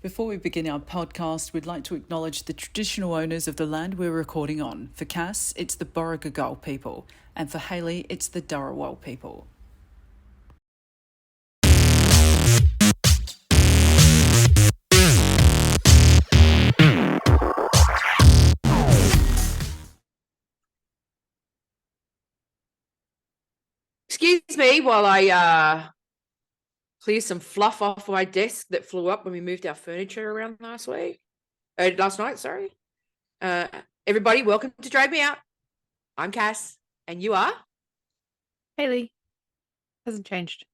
Before we begin our podcast, we'd like to acknowledge the traditional owners of the land we're recording on. For Cass, it's the Borragagal people, and for Hailey, it's the Dharawal people. Excuse me while I clear some fluff off my desk that flew up when we moved our furniture around last night, sorry. Everybody, welcome to Drag Me Out. I'm Cass, and you are? Hailey. Hasn't changed.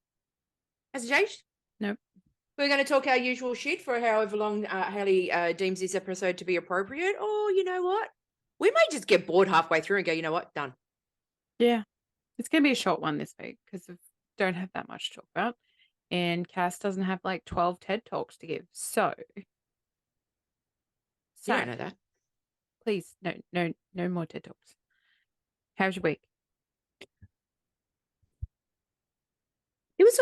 Has it changed? Nope. We're going to talk our usual shit for however long Hailey deems this episode to be appropriate. Or you know what? We may just get bored halfway through and go, you know what? Done. Yeah. It's going to be a short one this week because we don't have that much to talk about. And Cass doesn't have like 12 TED Talks to give. So You don't know that. Please, no more TED Talks. How's your week? It was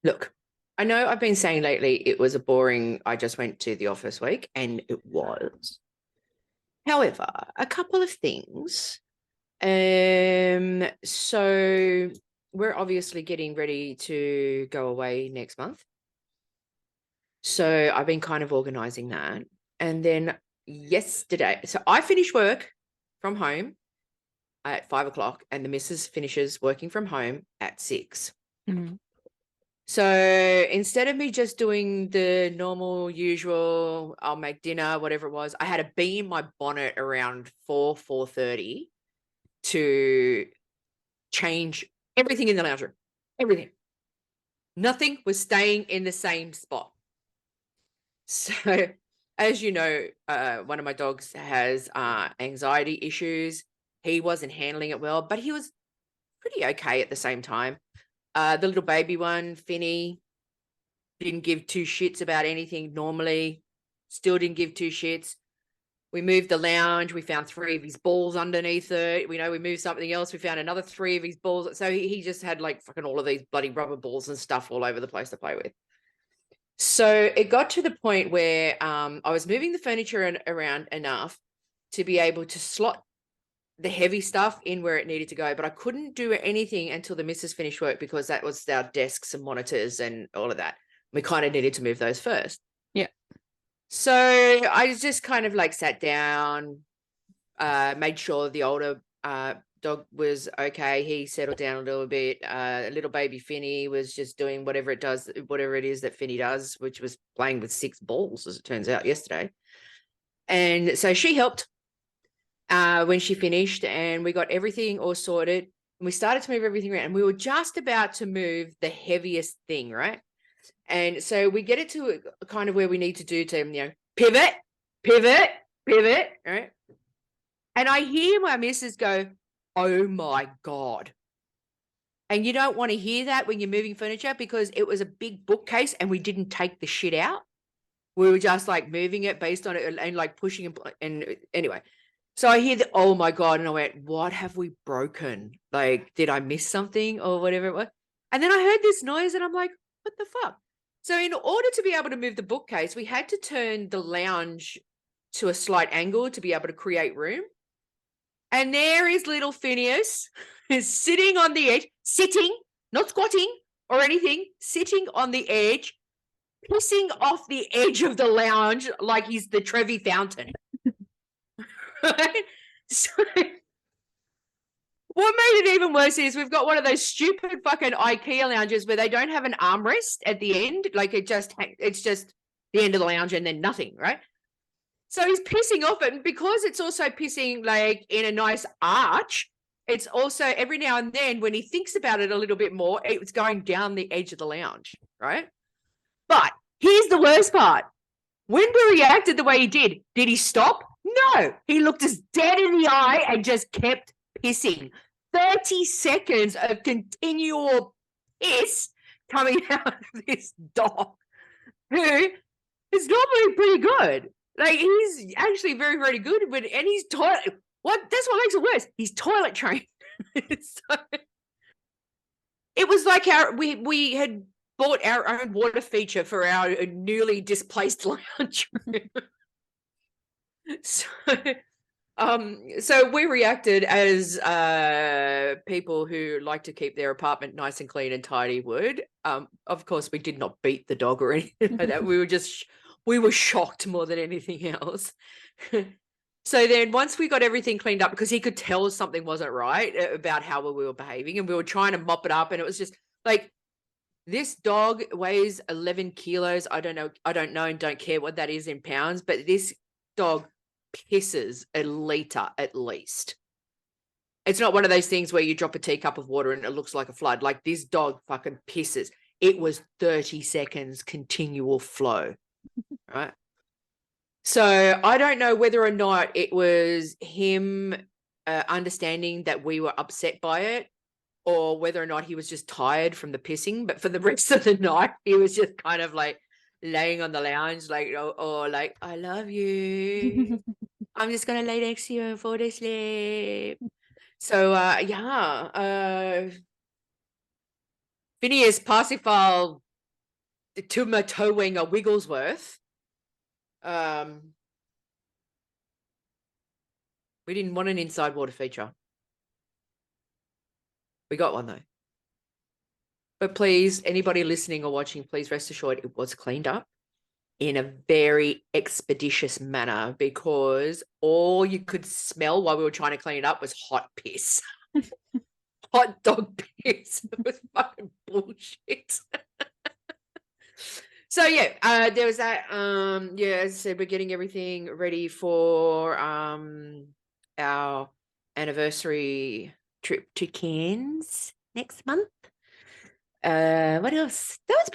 look, I know I've been saying lately it was a boring, I just went to the office week, and it was. However, a couple of things. So we're obviously getting ready to go away next month. So I've been kind of organizing that. And then yesterday, so I finished work from home at 5:00 and the missus finishes working from home at 6. Mm-hmm. So instead of me just doing the normal, usual, I'll make dinner, whatever it was, I had to be in my bonnet around 4:30 to change everything in the lounge room. Everything. Nothing was staying in the same spot. So, as you know, one of my dogs has anxiety issues. He wasn't handling it well, but he was pretty okay at the same time. The little baby one, Finny, didn't give two shits about anything normally. Still didn't give two shits. We moved the lounge. We found 3 of his balls underneath it. We moved something else. We found another 3 of his balls. So he just had like fucking all of these bloody rubber balls and stuff all over the place to play with. So it got to the point where I was moving the furniture around enough to be able to slot the heavy stuff in where it needed to go, but I couldn't do anything until the missus finished work because that was our desks and monitors and all of that. We kind of needed to move those first. Yeah. So I just kind of like sat down, made sure the older dog was okay. He settled down a little bit. Little baby Finny was just doing whatever it is that Finny does, which was playing with 6 balls, as it turns out, yesterday. And so she helped when she finished, and we got everything all sorted. And we started to move everything around, and we were just about to move the heaviest thing, right? And so we get it to kind of where we need to do to, pivot, right? And I hear my missus go, "Oh my God." And you don't want to hear that when you're moving furniture because it was a big bookcase and we didn't take the shit out. We were just like moving it based on it and like pushing and anyway. So I hear "oh my God," and I went, "What have we broken? Like, did I miss something or whatever it was?" And then I heard this noise and I'm like, what the fuck? So in order to be able to move the bookcase, we had to turn the lounge to a slight angle to be able to create room. And there is little Phineas is sitting on the edge, sitting, not squatting or anything, sitting on the edge, pissing off the edge of the lounge like he's the Trevi Fountain. Right? So what made it even worse is we've got one of those stupid fucking IKEA lounges where they don't have an armrest at the end. Like it's just the end of the lounge and then nothing, right? So he's pissing off it. And because it's also pissing like in a nice arch, it's also every now and then when he thinks about it a little bit more, it's going down the edge of the lounge, right? But here's the worst part. When we reacted the way he did he stop? No. He looked us dead in the eye and just kept pissing. 30 seconds of continual piss coming out of this dog who is normally pretty good. Like, he's actually very, very good, and he's toilet. That's what makes it worse. He's toilet trained. So, it was like we had bought our own water feature for our newly displaced lounge room. So we reacted as people who like to keep their apartment nice and clean and tidy would. Of course, we did not beat the dog or anything like that. We were shocked more than anything else. So then once we got everything cleaned up, because he could tell something wasn't right about how we were behaving, and we were trying to mop it up, and it was just like, this dog weighs 11 kilos. I don't know and don't care what that is in pounds, but this dog pisses a liter at least. It's not one of those things where you drop a teacup of water and it looks like a flood. Like, this dog fucking pisses. It was 30 seconds continual flow, right? So I don't know whether or not it was him understanding that we were upset by it, or whether or not he was just tired from the pissing. But for the rest of the night, he was just kind of like laying on the lounge, like, oh, like, I love you. I'm just going to lay next to you and fall asleep. So, Phineas Parsifal to my towing a Wigglesworth. We didn't want an inside water feature. We got one though. But please, anybody listening or watching, please rest assured it was cleaned up in a very expeditious manner, because all you could smell while we were trying to clean it up was hot piss. Hot dog piss. It was fucking bullshit. So yeah, there was that. Yeah, as I said, we're getting everything ready for our anniversary trip to Cairns next month. What else? That was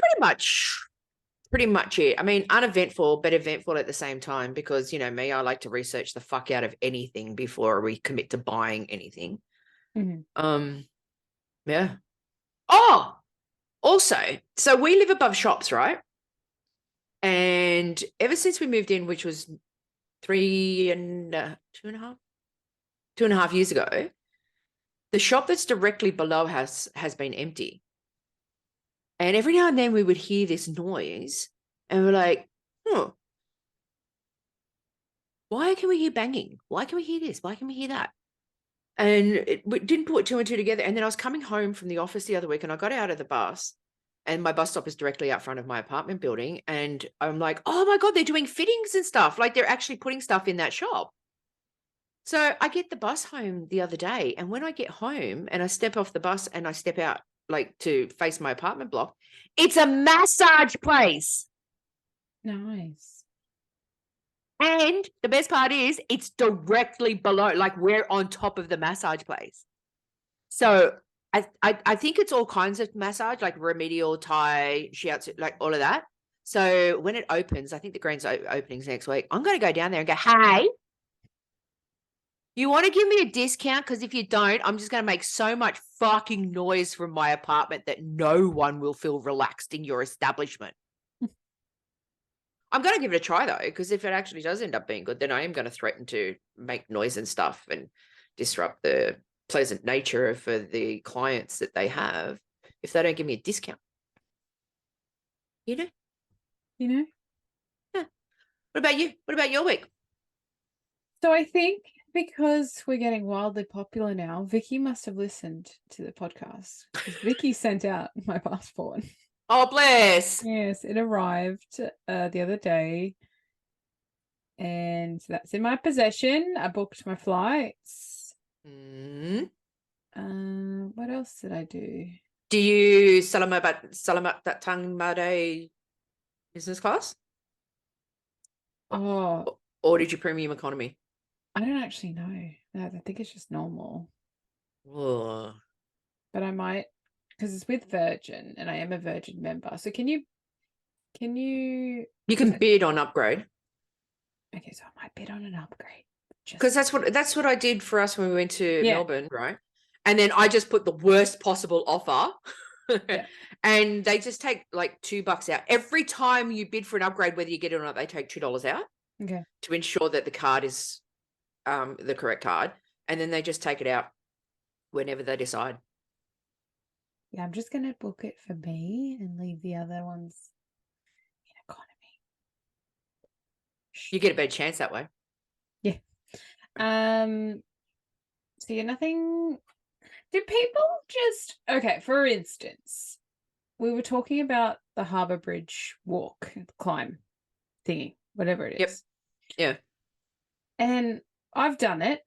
pretty much it. I mean, uneventful, but eventful at the same time, because, you know me, I like to research the fuck out of anything before we commit to buying anything. Mhm. Yeah. Oh, also, so we live above shops, right? And ever since we moved in, which was 2.5 years ago, the shop that's directly below us has been empty. And every now and then we would hear this noise, and we're like, oh, why can we hear banging? Why can we hear this? Why can we hear that? And we didn't put two and two together. And then I was coming home from the office the other week, and I got out of the bus, and my bus stop is directly out front of my apartment building. And I'm like, oh my God, they're doing fittings and stuff. Like, they're actually putting stuff in that shop. So I get the bus home the other day, and when I get home and I step off the bus and I step out, like, to face my apartment block, it's a massage place. Nice. And the best part is it's directly below, like, we're on top of the massage place. So I think it's all kinds of massage, like remedial, Thai, shiatsu, like all of that. So when it opens, I think the grand opening's next week, I'm going to go down there and go, hey, you want to give me a discount? Because if you don't, I'm just going to make so much fucking noise from my apartment that no one will feel relaxed in your establishment. I'm going to give it a try, though, because if it actually does end up being good, then I am going to threaten to make noise and stuff and disrupt the pleasant nature for the clients that they have if they don't give me a discount. You know? Yeah. What about you? What about your week? So I think because we're getting wildly popular now, Vicky must have listened to the podcast, because Vicky sent out my passport. Oh, bless. Yes, it arrived the other day, and that's in my possession. I booked my flights. Mm. What else did I do? Do you salamat that tongue Made business class? Oh, Or did you premium economy? I don't actually know. No, I think it's just normal. Oh. But I might, because it's with Virgin, and I am a Virgin member. So can you? You can bid on upgrade. Okay, so I might bid on an upgrade. Because that's what I did for us when we went to Yeah. Melbourne, right? And then I just put the worst possible offer. Yeah. And they just take like $2 out. Every time you bid for an upgrade, whether you get it or not, they take $2 out. Okay. To ensure that the card is the correct card. And then they just take it out whenever they decide. Yeah, I'm just gonna book it for me and leave the other ones in economy. You get a better chance that way. Yeah. So yeah, nothing. Do people just okay? For instance, we were talking about the Harbour Bridge walk, climb thingy, whatever it is. Yeah. And I've done it,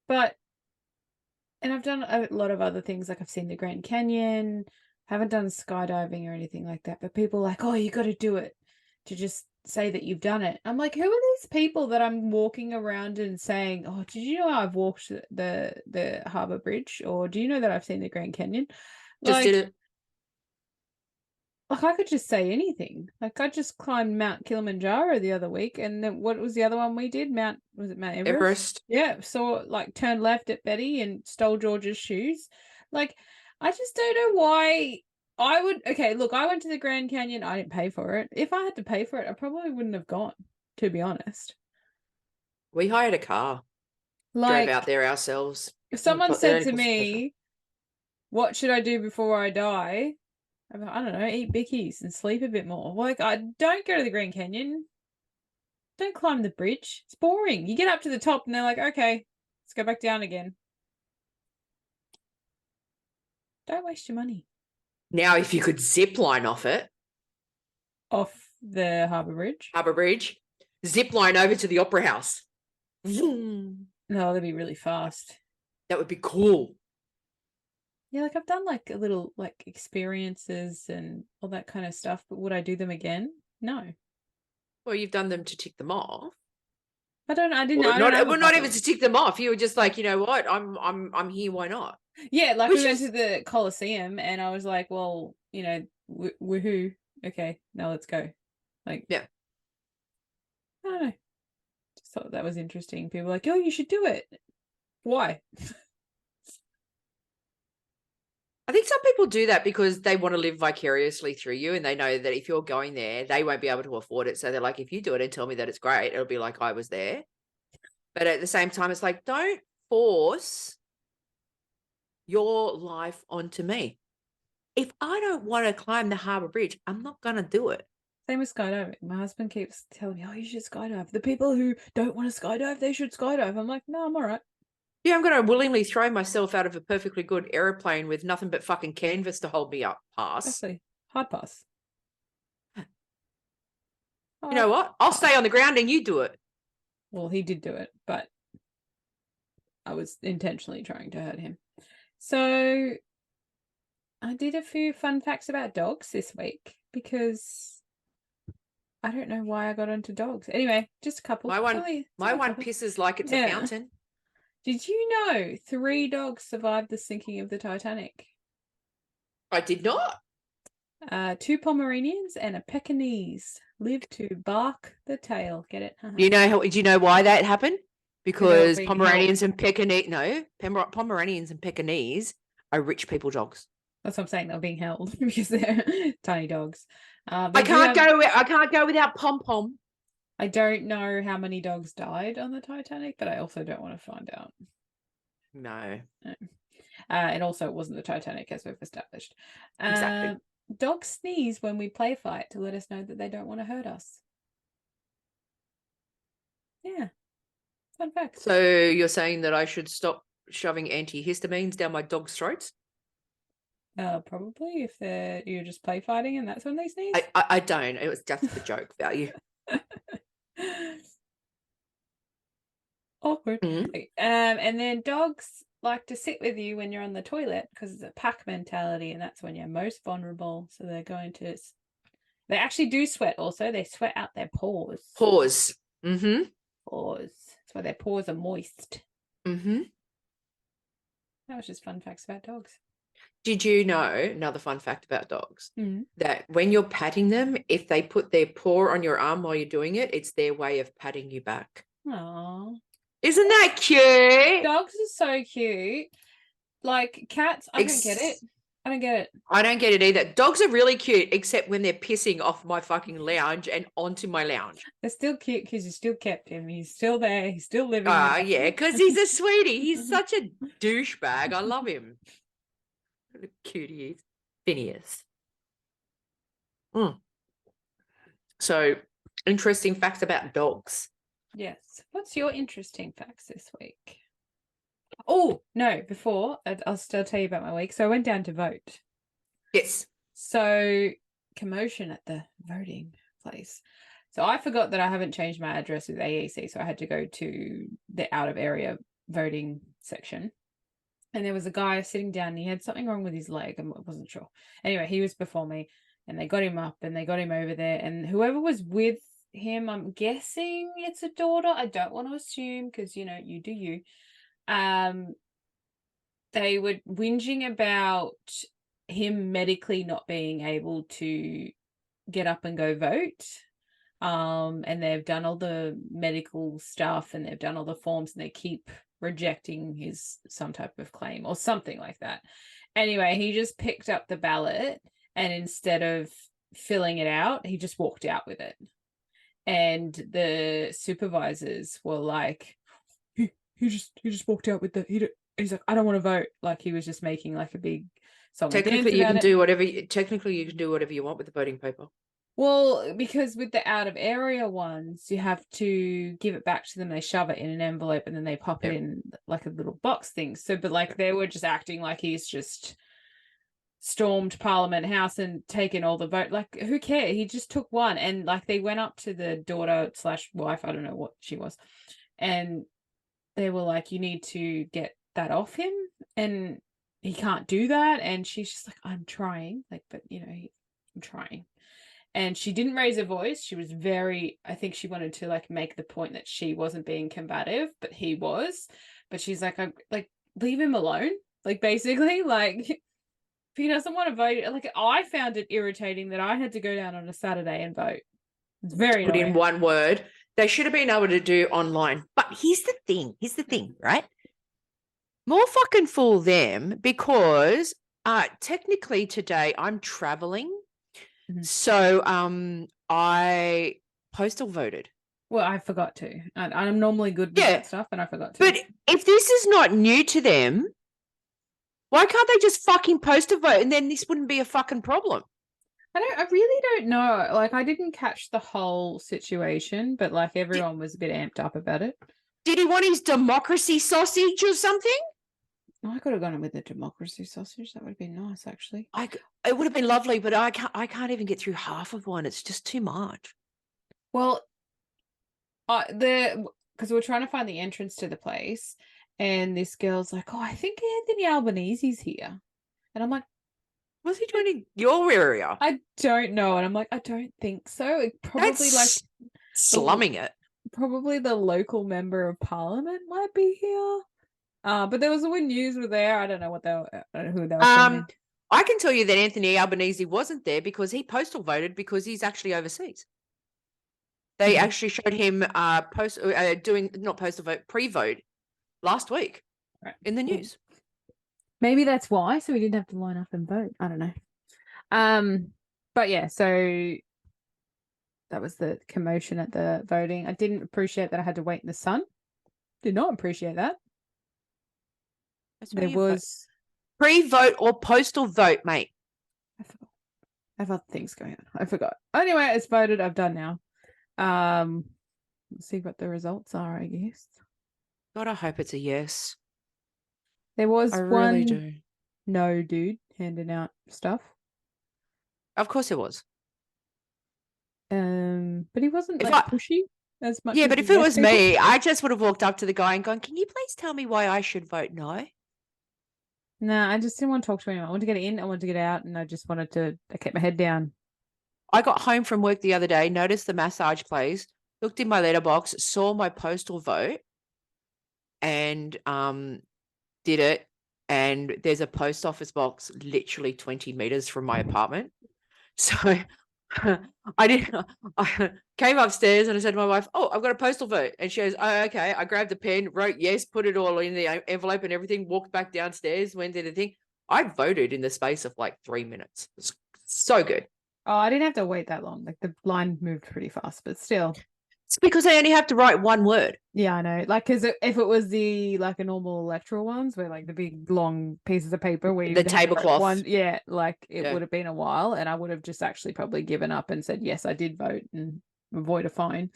and I've done a lot of other things. Like I've seen the Grand Canyon. Haven't done skydiving or anything like that. But people are like, oh, you got to do it to just say that you've done it. I'm like, who are these people that I'm walking around and saying, oh, did you know I've walked the Harbour Bridge? Or do you know that I've seen the Grand Canyon? Just did it. Like I could just say anything. Like I just climbed Mount Kilimanjaro the other week, and then what was the other one we did? Was it Mount Everest? Yeah. So like turned left at Betty and stole George's shoes. Like I just don't know why I would. Okay, look, I went to the Grand Canyon. I didn't pay for it. If I had to pay for it, I probably wouldn't have gone. To be honest, We hired a car, like drove out there ourselves. if someone But they said only to cost special. me, "What should I do before I die?" I don't know, eat bickies and sleep a bit more. Like, I don't go to the Grand Canyon. Don't climb the bridge. It's boring. You get up to the top and they're like, okay, let's go back down again. Don't waste your money. Now, if you could zip line off it, Off the Harbour Bridge. zip line over to the Opera House. Vroom. No, that'd be really fast. That would be cool. Yeah, like I've done like a little like experiences and all that kind of stuff, but would I do them again? No. Well, you've done them to tick them off. I don't have a Not even bucket to tick them off. You were just like, you know what? I'm here. Why not? Yeah, like Which we went is- to the Colosseum and I was like, well, you know, woohoo. Okay, now let's go. Like, Yeah. I don't know. Just thought that was interesting. People were like, oh, you should do it. Why? I think some people do that because they want to live vicariously through you, and they know that if you're going there, they won't be able to afford it. So they're like, if you do it and tell me that it's great, it'll be like I was there. But at the same time, it's like, don't force your life onto me. If I don't want to climb the Harbour Bridge, I'm not going to do it. Same with skydiving. My husband keeps telling me, oh, you should skydive. The people who don't want to skydive, they should skydive. I'm like, no, I'm all right. Yeah, I'm going to willingly throw myself out of a perfectly good aeroplane with nothing but fucking canvas to hold me up. Pass. Actually, hard pass. You know what? I'll stay on the ground and you do it. Well, he did do it, but I was intentionally trying to hurt him. So I did a few fun facts about dogs this week because I don't know why I got onto dogs. Anyway, just a couple. My one couple. pisses like it's Yeah. a fountain. Did you know 3 dogs survived the sinking of the Titanic? I did not. 2 Pomeranians and a Pekingese lived to bark the tail. Get it? Do you know why that happened? Because being Pomeranians and Pekingese are rich people dogs. That's what I'm saying. They're being held because they're tiny dogs. I can't go without Pom Pom. I don't know how many dogs died on the Titanic, but I also don't want to find out. No. And also, it wasn't the Titanic, as we've established. Exactly. Dogs sneeze when we play fight to let us know that they don't want to hurt us. Yeah. Fun fact. So you're saying that I should stop shoving antihistamines down my dog's throats? Probably if you're just play fighting and that's when they sneeze. I don't. It was just the joke value. Awkward. Mhm. And then dogs like to sit with you when you're on the toilet because it's a pack mentality, and that's when you're most vulnerable. So they actually do sweat also. They sweat out their pores. Pause. Mm-hmm. Pores. That's why their pores are moist. Mm-hmm. That was just fun facts about dogs. Did you know, another fun fact about dogs, Mhm. that when you're patting them, if they put their paw on your arm while you're doing it, it's their way of patting you back. Aww. Isn't that cute? Dogs are so cute. Like cats, I don't get it. I don't get it. I don't get it either. Dogs are really cute, except when they're pissing off my fucking lounge and onto my lounge. They're still cute because you still kept him. He's still there. He's still living. Yeah, because he's a sweetie. He's such a douchebag. I love him. What a cutie he is. Phineas. So, interesting facts about dogs. Yes. What's your interesting facts this week? Oh, no, before, I'll still tell you about my week. So I went down to vote. Yes. So, commotion at the voting place. So I forgot that I haven't changed my address with AEC, so I had to go to the out of area voting section. And there was a guy sitting down and he had something wrong with his leg. I wasn't sure. Anyway, he was before me and they got him up and they got him over there. And whoever was with him, I'm guessing it's a daughter. I don't want to assume because, you know, you do you. They were whinging about him medically not being able to get up and go vote. And they've done all the medical stuff and they've done all the forms and they keep rejecting his some type of claim or something like that. Anyway, he just picked up the ballot and instead of filling it out, he just walked out with it. And the supervisors were like, he just walked out with he's like, I don't want to vote. Like he was just making like a big song. Technically, you can do whatever you want with the voting paper. Well, because with the out of area ones, you have to give it back to them. They shove it in an envelope and then they pop it in like a little box thing. So, but like they were just acting like he's just stormed Parliament House and taken all the vote. Like, who cares? He just took one. And like they went up to the daughter/wife, I don't know what she was, and they were like, you need to get that off him. And he can't do that. And she's just like, I'm trying. Like, but you know, I'm trying. And she didn't raise her voice. She was I think she wanted to like make the point that she wasn't being combative, but he was. But she's like, leave him alone. Like basically, like if he doesn't want to vote, like I found it irritating that I had to go down on a Saturday and vote. It's very put annoying. In one word. They should have been able to do online. But here's the thing, right? More fucking fool them because technically today I'm traveling. So I postal voted. Well, I forgot to. I'm normally good with that stuff, and I forgot to. But if this is not new to them, why can't they just fucking postal vote and then this wouldn't be a fucking problem? I really don't know. Like, I didn't catch the whole situation, but like everyone was a bit amped up about it. Did he want his democracy sausage or something? I could have gone with the democracy sausage. That would have been nice, actually. It would have been lovely, but I can't even get through half of one. It's just too much. Well, because we're trying to find the entrance to the place, and this girl's like, "Oh, I think Anthony Albanese's here," and I'm like, "What's he doing in your area?" I don't know, and I'm like, I don't think so. It probably That's slumming it. Probably the local member of parliament might be here. But there was when news were there. I don't know who they were filming. I can tell you that Anthony Albanese wasn't there because he postal voted because he's actually overseas. They actually showed him pre-vote last week in the news. Maybe that's why. So we didn't have to line up and vote. I don't know. But yeah, so that was the commotion at the voting. I didn't appreciate that I had to wait in the sun. Did not appreciate that. There was pre-vote or postal vote, mate. I forgot. I have other things going on. I forgot. Anyway, it's voted. I've done now. Let's see what the results are, I guess. God, I hope it's a yes. There was really do. No dude handing out stuff. Of course it was. But he wasn't pushy as much. Yeah, but if it was me, I just would have walked up to the guy and gone, "Can you please tell me why I should vote no?" No, I just didn't want to talk to anyone. I wanted to get in, I wanted to get out, and I kept my head down. I got home from work the other day, noticed the massage place, looked in my letterbox, saw my postal vote, and did it. And there's a post office box literally 20 meters from my apartment. So I came upstairs and I said to my wife, "Oh, I've got a postal vote." And she goes, "Oh, okay." I grabbed the pen, wrote yes, put it all in the envelope and everything, walked back downstairs, went to the thing. I voted in the space of like 3 minutes. It's so good. Oh, I didn't have to wait that long. Like the line moved pretty fast, but still. It's because they only have to write one word. Yeah, I know. Like, because if it was the like a normal electoral ones, where like the big long pieces of paper where you The tablecloth one, yeah, like it Yeah. would have been a while, and I would have just actually probably given up and said yes, I did vote and avoid a fine.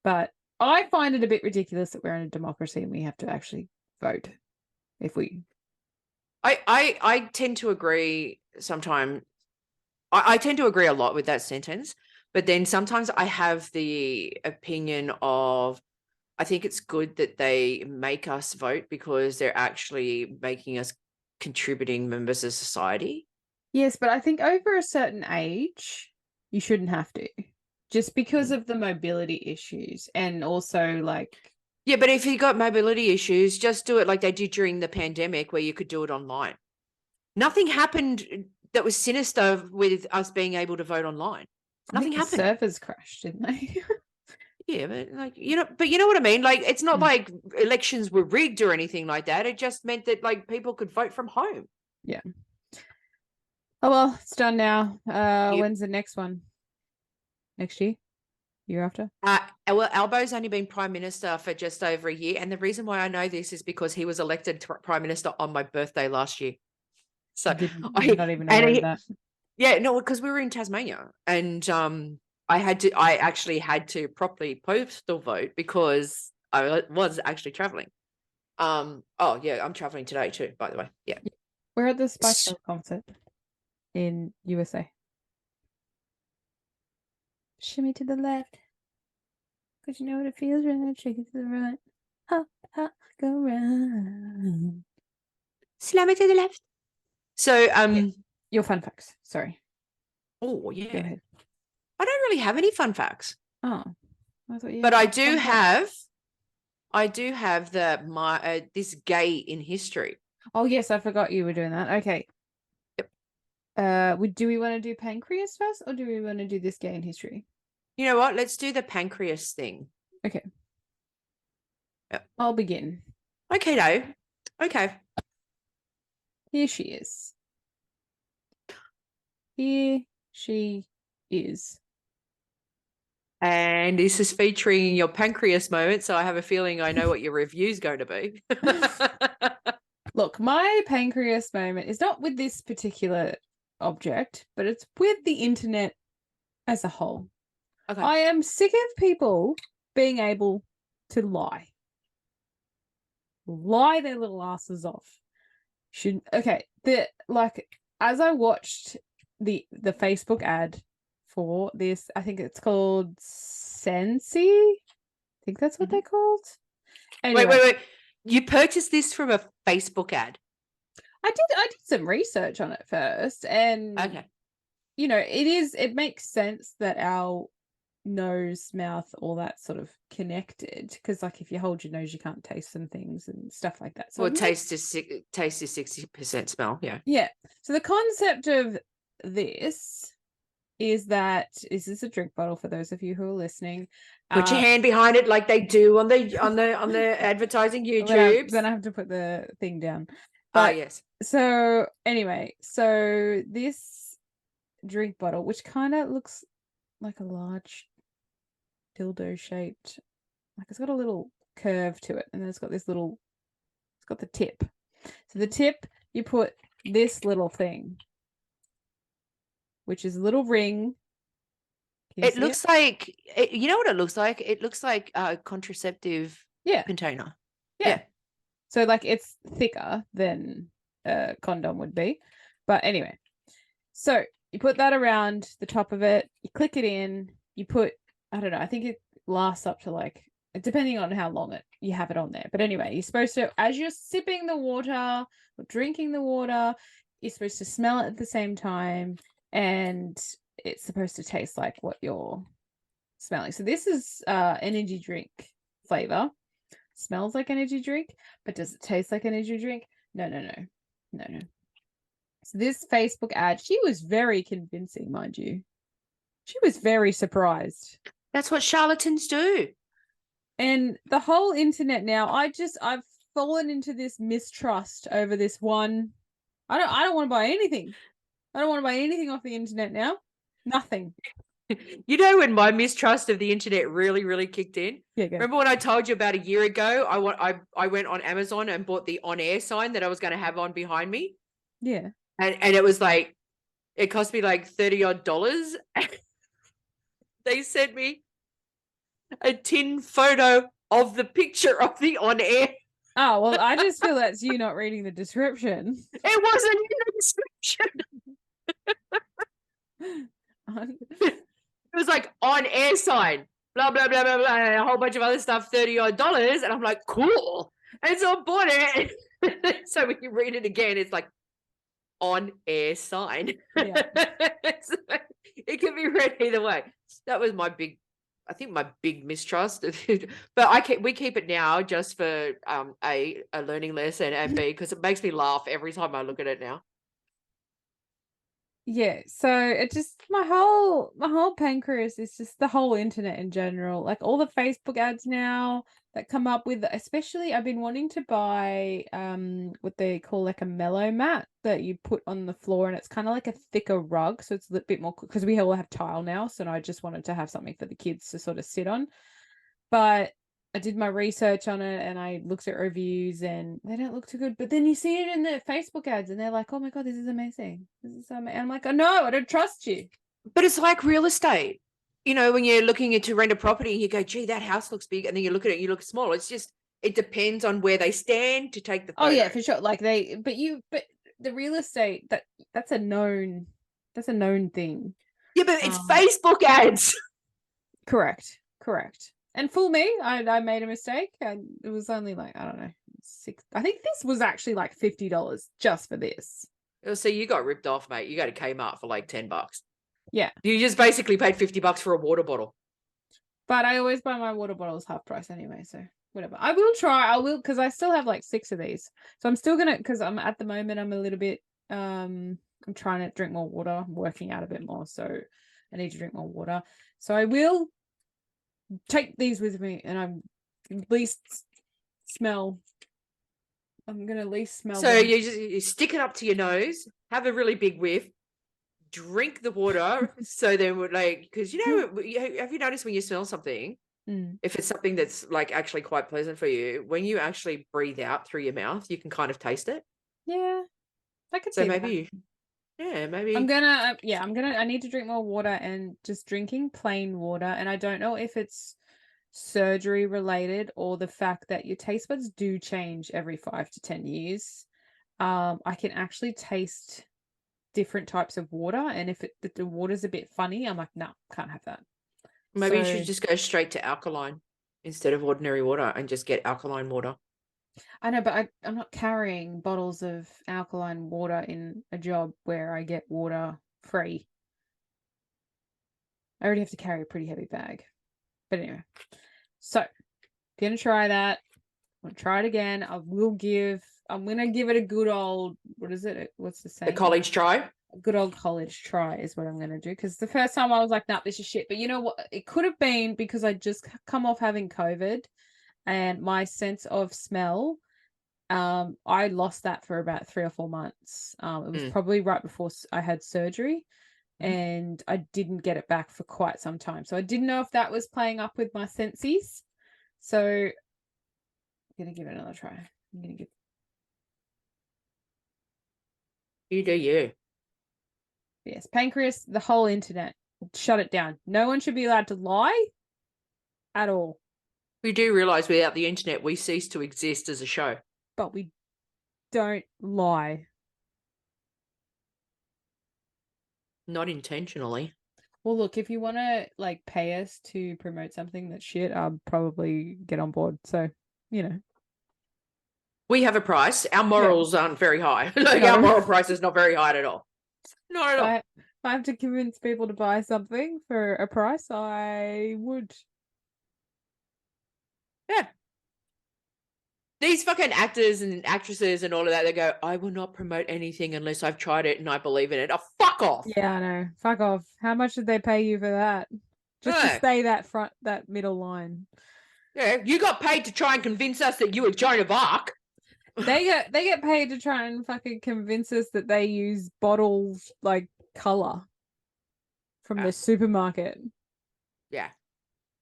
But I find it a bit ridiculous that we're in a democracy and we have to actually vote if we. I tend to agree sometimes. I tend to agree a lot with that sentence, but then sometimes I have the opinion of, I think it's good that they make us vote because they're actually making us contributing members of society. Yes, but I think over a certain age, you shouldn't have to, just because of the mobility issues, and also like. Yeah, but if you got mobility issues, just do it like they did during the pandemic, where you could do it online. Nothing happened that was sinister with us being able to vote online. Nothing happened. The servers crashed, didn't they? Yeah, but like, you know what I mean? Like, it's not like elections were rigged or anything like that. It just meant that like people could vote from home. Yeah. Oh well, it's done now. When's the next one? Next year? Year after? Well, Albo's only been Prime Minister for just over a year. And the reason why I know this is because he was elected Prime Minister on my birthday last year. So I did not even know that. Yeah, no, because we were in Tasmania, and I actually had to properly postal vote because I was actually traveling. Oh yeah, I'm traveling today too, by the way. Yeah. We're at the Spice Girls concert in USA. Shimmy to the left, cause you know what it feels right. Shake it to the right. Hop, hop, go round. Slam it to the left. So your fun facts. Sorry. Oh yeah. Go ahead. I don't really have any fun facts. Oh, I thought you. But I do have the this gay in history. Oh yes, I forgot you were doing that. Okay. Yep. Do we want to do pancreas first, or do we want to do this gay in history? You know what? Let's do the pancreas thing. Okay. Yep. I'll begin. Okay, no. Okay. Here she is. Here she is. And this is featuring your pancreas moment, so I have a feeling I know what your review's going to be. Look, my pancreas moment is not with this particular object, but it's with the internet as a whole. Okay. I am sick of people being able to lie their little asses off. As I watched the Facebook ad for this, I think it's called Sensi. I think that's what they're called. Anyway. Wait. You purchased this from a Facebook ad? I did some research on it first, and okay. You know, it makes sense that our nose, mouth, all that sort of connected, because like if you hold your nose, you can't taste some things and stuff like that. So taste is 60% smell. Yeah. So the concept of this is this a drink bottle for those of you who are listening? Put your hand behind it like they do on the advertising YouTube. Then I have to put the thing down. Yes. So anyway, this drink bottle, which kind of looks like a large dildo shaped, like it's got a little curve to it, and then it's got the tip. So the tip, you put this little thing, which is a little ring. It looks like, you know what it looks like? It looks like a contraceptive container. Yeah. So like it's thicker than a condom would be. But anyway, so you put that around the top of it, you click it in, you put, I don't know, I think it lasts up to like, depending on how long you have it on there. But anyway, you're supposed to, as you're sipping the water or drinking the water, you're supposed to smell it at the same time, and it's supposed to taste like what you're smelling. So this is energy drink flavor. Smells like energy drink, but does it taste like energy drink? No. So this Facebook ad, she was very convincing, mind you. She was very surprised. That's what charlatans do. And the whole internet now, I've fallen into this mistrust over this one. I don't want to buy anything. I don't want to buy anything off the internet now. Nothing. You know when my mistrust of the internet really, really kicked in? Yeah, go. Remember when I told you about a year ago, I went on Amazon and bought the on-air sign that I was going to have on behind me? Yeah. And it was like, it cost me like $30 odd. They sent me a tin photo of the picture of the on-air. Oh, well, I just feel that's you not reading the description. It wasn't in the description. It was like on-air sign, blah, blah, blah, blah, blah, and a whole bunch of other stuff, $30 odd. And I'm like, cool. And so I bought it. So when you read it again, it's like on-air sign. Yeah. So it can be read either way. That was my big mistrust. But we keep it now just for a learning lesson, and B, because it makes me laugh every time I look at it now. Yeah, so it just my whole pancreas is just the whole internet in general. Like all the Facebook ads now that come up with, especially I've been wanting to buy what they call like a mellow mat that you put on the floor, and it's kind of like a thicker rug, so it's a little bit more, because we all have tile now, so I just wanted to have something for the kids to sort of sit on. But I did my research on it and I looked at reviews and they don't look too good. But then you see it in the Facebook ads and they're like, oh my God, this is amazing. This is so amazing. I'm like, oh no, I don't trust you. But it's like real estate. You know, when you're looking to rent a property and you go, gee, that house looks big. And then you look at it and you look small. It's just, it depends on where they stand to take the photo. Oh yeah, for sure. Like but the real estate, that's a known thing. Yeah, but it's Facebook ads. Correct. And fool me, I made a mistake, and it was only like, I don't know, I think this was actually like $50 just for this. So you got ripped off, mate. You go to Kmart for like $10. Yeah. You just basically paid $50 for a water bottle. But I always buy my water bottles half price anyway, so whatever. I will, because I still have like 6 of these. So I'm still gonna, because I'm at the moment, I'm a little bit, I'm trying to drink more water. I'm working out a bit more, so I need to drink more water. So I will take these with me, and I'm at least smell. I'm gonna at least smell. So you stick it up to your nose, have a really big whiff, drink the water. So then, like, because have you noticed when you smell something, if it's something that's like actually quite pleasant for you, when you actually breathe out through your mouth, you can kind of taste it. Yeah, I could. So maybe. Yeah, maybe. I need to drink more water, and just drinking plain water. And I don't know if it's surgery related or the fact that your taste buds do change every 5 to 10 years. I can actually taste different types of water. And if the water's a bit funny, I'm like, no, can't have that. Maybe you should just go straight to alkaline instead of ordinary water and just get alkaline water. I know, but I'm not carrying bottles of alkaline water in a job where I get water free. I already have to carry a pretty heavy bag. But anyway, so gonna try that. I'm gonna try it again. I'm gonna give it a good old, what is it? What's the saying? The college try? A good old college try is what I'm gonna do. Because the first time I was like, nah, this is shit. But you know what? It could have been because I just come off having COVID, and my sense of smell, I lost that for about 3 or 4 months. It was probably right before I had surgery, and I didn't get it back for quite some time. So I didn't know if that was playing up with my senses. So I'm gonna give it another try. You do you. Yes, pancreas, the whole internet, shut it down. No one should be allowed to lie at all. We do realise without the internet, we cease to exist as a show. But we don't lie. Not intentionally. Well, look, if you want to like pay us to promote something that's shit, I'll probably get on board. So, we have a price. Our morals aren't very high. Our moral price is not very high at all. Not at all. If I have to convince people to buy something for a price, I would. Yeah. These fucking actors and actresses and all of that, they go, I will not promote anything unless I've tried it and I believe in it. Oh, fuck off. Yeah, I know. Fuck off. How much did they pay you for that? Just to say that middle line. Yeah, you got paid to try and convince us that you were Joan of Arc. They get paid to try and fucking convince us that they use bottles like color. from the supermarket. Yeah.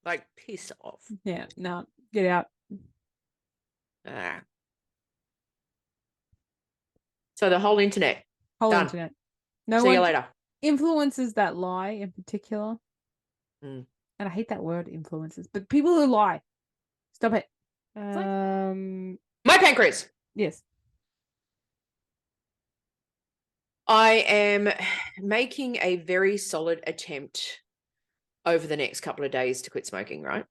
Like, piss off. Yeah, no, get out. So the whole internet. Whole Done. internet. No See one you later. Influencers that lie in particular. Mm. And I hate that word, influencers, but people who lie. Stop it. My pancreas. Yes. I am making a very solid attempt over the next couple of days to quit smoking, right?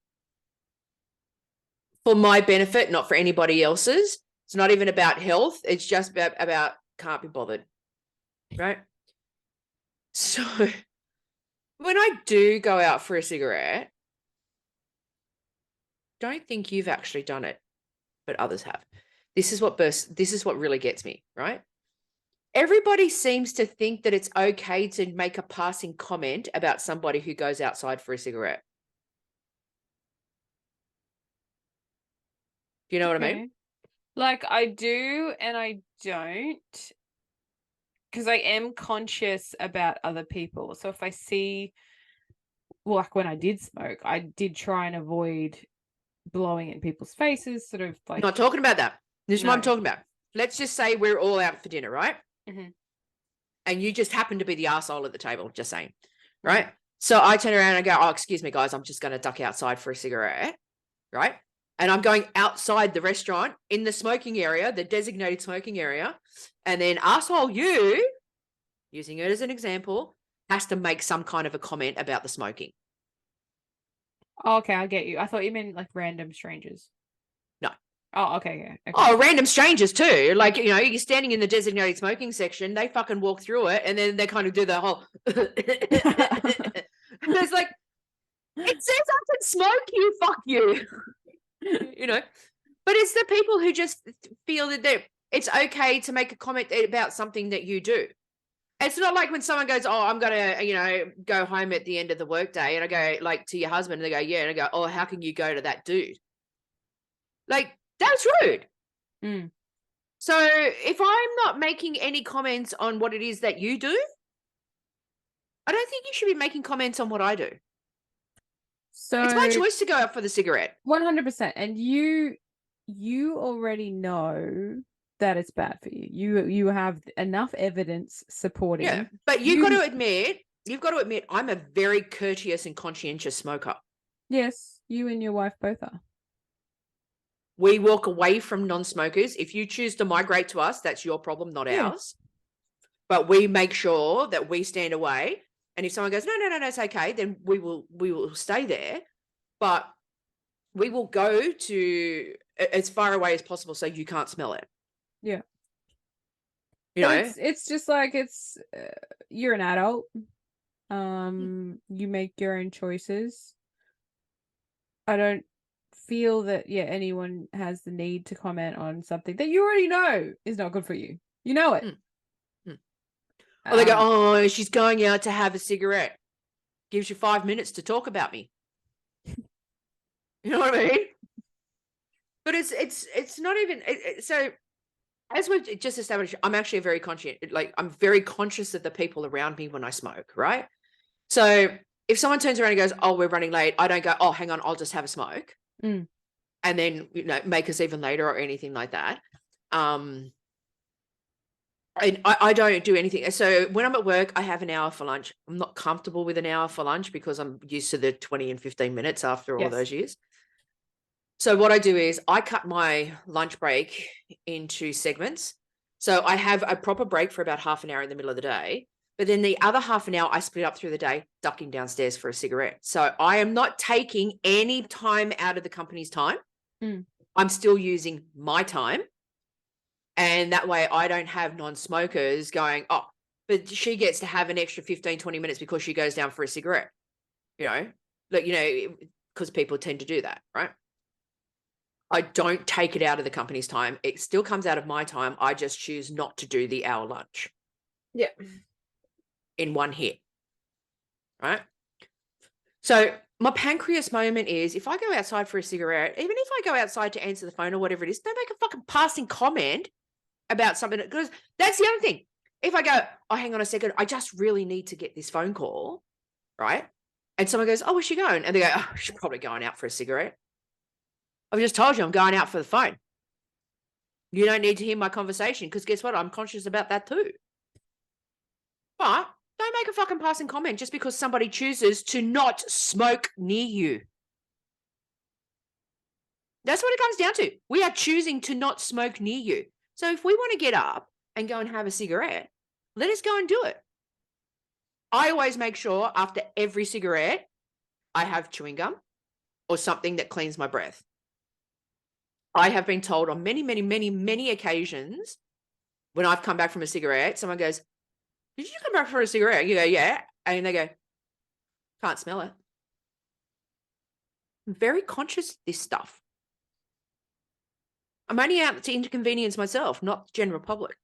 For my benefit, not for anybody else's. It's not even about health. It's just about can't be bothered, right? So when I do go out for a cigarette, don't think you've actually done it, but others have. This is what really gets me, right? Everybody seems to think that it's okay to make a passing comment about somebody who goes outside for a cigarette. Do you know what I mean? Like, I do and I don't, because I am conscious about other people. So if I see, well, like when I did smoke, I did try and avoid blowing in people's faces, sort of like. Not talking about that. This is what I'm talking about. Let's just say we're all out for dinner, right? Mm-hmm. And you just happen to be the arsehole at the table, just saying, right? Mm-hmm. So I turn around and go, oh, excuse me, guys, I'm just going to duck outside for a cigarette, right? And I'm going outside the restaurant in the smoking area, the designated smoking area. And then arsehole you, using it as an example, has to make some kind of a comment about the smoking. Oh, okay, I get you. I thought you meant like random strangers. No. Oh, okay, yeah. Okay. Oh, random strangers too. Like, you know, you're standing in the designated smoking section, they fucking walk through it and then they kind of do the whole and it's like, it says I can smoke you, fuck you. You know, but it's the people who just feel that it's okay to make a comment about something that you do. It's not like when someone goes, oh, I'm going to, you know, go home at the end of the workday, and I go like to your husband and they go, yeah. And I go, oh, how can you go to that dude? Like, that's rude. Mm. So if I'm not making any comments on what it is that you do, I don't think you should be making comments on what I do. So it's my choice to go out for the cigarette. 100%. And you already know that it's bad for you. You have enough evidence supporting. Yeah, but you've got to admit, I'm a very courteous and conscientious smoker. Yes, you and your wife both are. We walk away from non-smokers. If you choose to migrate to us, that's your problem, not ours. But we make sure that we stand away. And if someone goes, no, it's okay, then we will stay there. But we will go to as far away as possible so you can't smell it. Yeah. You know, it's just like you're an adult. You make your own choices. I don't feel that anyone has the need to comment on something that you already know is not good for you. You know it. Or they go, oh, she's going out to have a cigarette. Gives you 5 minutes to talk about me. You know what I mean? But it's not even so. As we've just established, I'm actually I'm very conscious of the people around me when I smoke, right? So if someone turns around and goes, oh, we're running late, I don't go, oh, hang on, I'll just have a smoke. And then, you know, make us even later or anything like that. And I don't do anything. So when I'm at work, I have an hour for lunch. I'm not comfortable with an hour for lunch because I'm used to the 20 and 15 minutes after all those years. So what I do is I cut my lunch break into segments. So I have a proper break for about half an hour in the middle of the day. But then the other half an hour, I split up through the day, ducking downstairs for a cigarette. So I am not taking any time out of the company's time. I'm still using my time. And that way I don't have non-smokers going, oh, but she gets to have an extra 15, 20 minutes because she goes down for a cigarette. You know, like, you know, because people tend to do that, right? I don't take it out of the company's time. It still comes out of my time. I just choose not to do the hour lunch. Yeah. In one hit. Right? So my pancreas moment is if I go outside for a cigarette, even if I go outside to answer the phone or whatever it is, don't make a fucking passing comment about something. Because that's the other thing. If I go, oh, hang on a second, I just really need to get this phone call. right? And someone goes, oh, where's she going? And they go, oh, she's probably going out for a cigarette. I've just told you I'm going out for the phone. You don't need to hear my conversation because guess what? I'm conscious about that too. But don't make a fucking passing comment just because somebody chooses to not smoke near you. That's what it comes down to. We are choosing to not smoke near you. So if we want to get up and go and have a cigarette, let us go and do it. I always make sure after every cigarette, I have chewing gum or something that cleans my breath. I have been told on many, many, many, many occasions when I've come back from a cigarette, someone goes, did you come back for a cigarette? You go, yeah. And they go, can't smell it. I'm very conscious of this stuff. I'm only out to inconvenience myself, not the general public.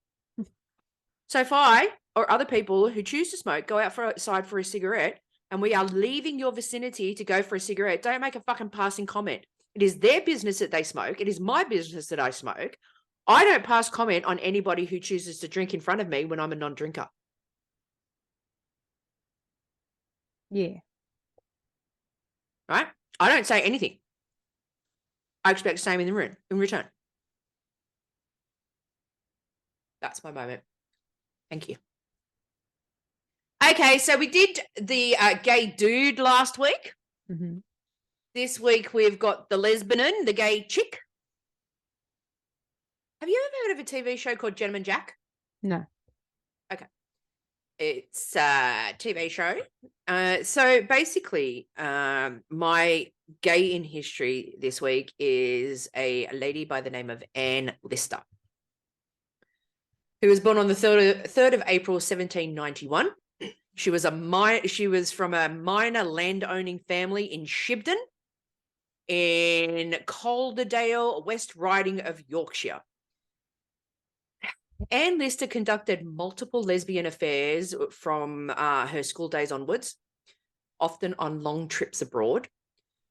So if I or other people who choose to smoke go outside for a cigarette and we are leaving your vicinity to go for a cigarette, don't make a fucking passing comment. It is their business that they smoke. It is my business that I smoke. I don't pass comment on anybody who chooses to drink in front of me when I'm a non-drinker. Yeah. Right? I don't say anything. I expect the same in return. That's my moment. Thank you. Okay, so we did the gay dude last week. Mm-hmm. This week we've got the lesbian, the gay chick. Have you ever heard of a TV show called Gentleman Jack? No. Okay. It's a TV show. So basically, my gay in history this week is a lady by the name of Anne Lister, who was born on the 3rd of April, 1791. She was from a minor landowning family in Shibden in Calderdale, West Riding of Yorkshire. Anne Lister conducted multiple lesbian affairs from her school days onwards, often on long trips abroad.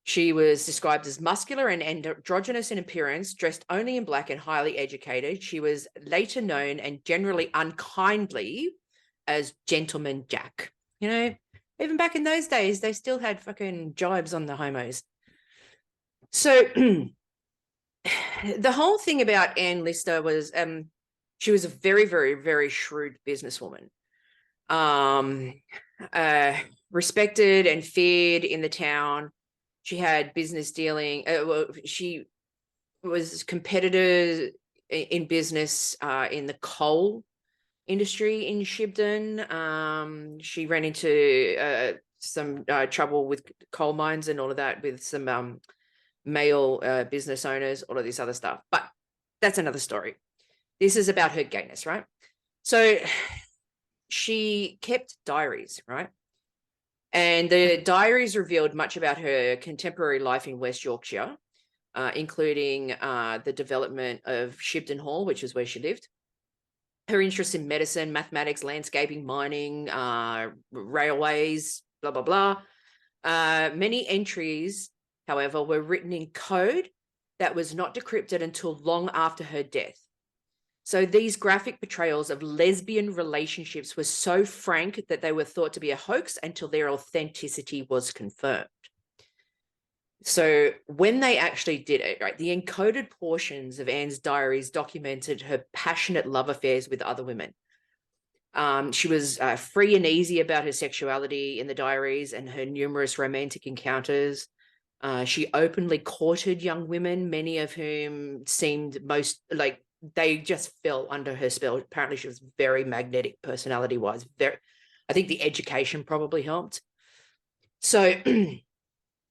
She was described as muscular and androgynous in appearance, dressed only in black and highly educated. She was later known and generally unkindly as Gentleman Jack. You know, even back in those days, they still had fucking jibes on the homos. So the whole thing about Anne Lister was she was a very, very, very shrewd businesswoman. Respected and feared in the town. She had business dealing. She was competitor in business in the coal industry in Shibden. She ran into some trouble with coal mines and all of that with some male business owners, all of this other stuff. But that's another story. This is about her gayness, right? So she kept diaries, right? And the diaries revealed much about her contemporary life in West Yorkshire, including the development of Shibden Hall, which is where she lived, her interest in medicine, mathematics, landscaping, mining, railways, blah, blah, blah. Many entries, however, were written in code that was not decrypted until long after her death. So these graphic portrayals of lesbian relationships were so frank that they were thought to be a hoax until their authenticity was confirmed. So when they actually did it, right, the encoded portions of Anne's diaries documented her passionate love affairs with other women. She was free and easy about her sexuality in the diaries and her numerous romantic encounters. She openly courted young women, many of whom seemed most like they just fell under her spell. Apparently she was very magnetic personality-wise. I think the education probably helped. So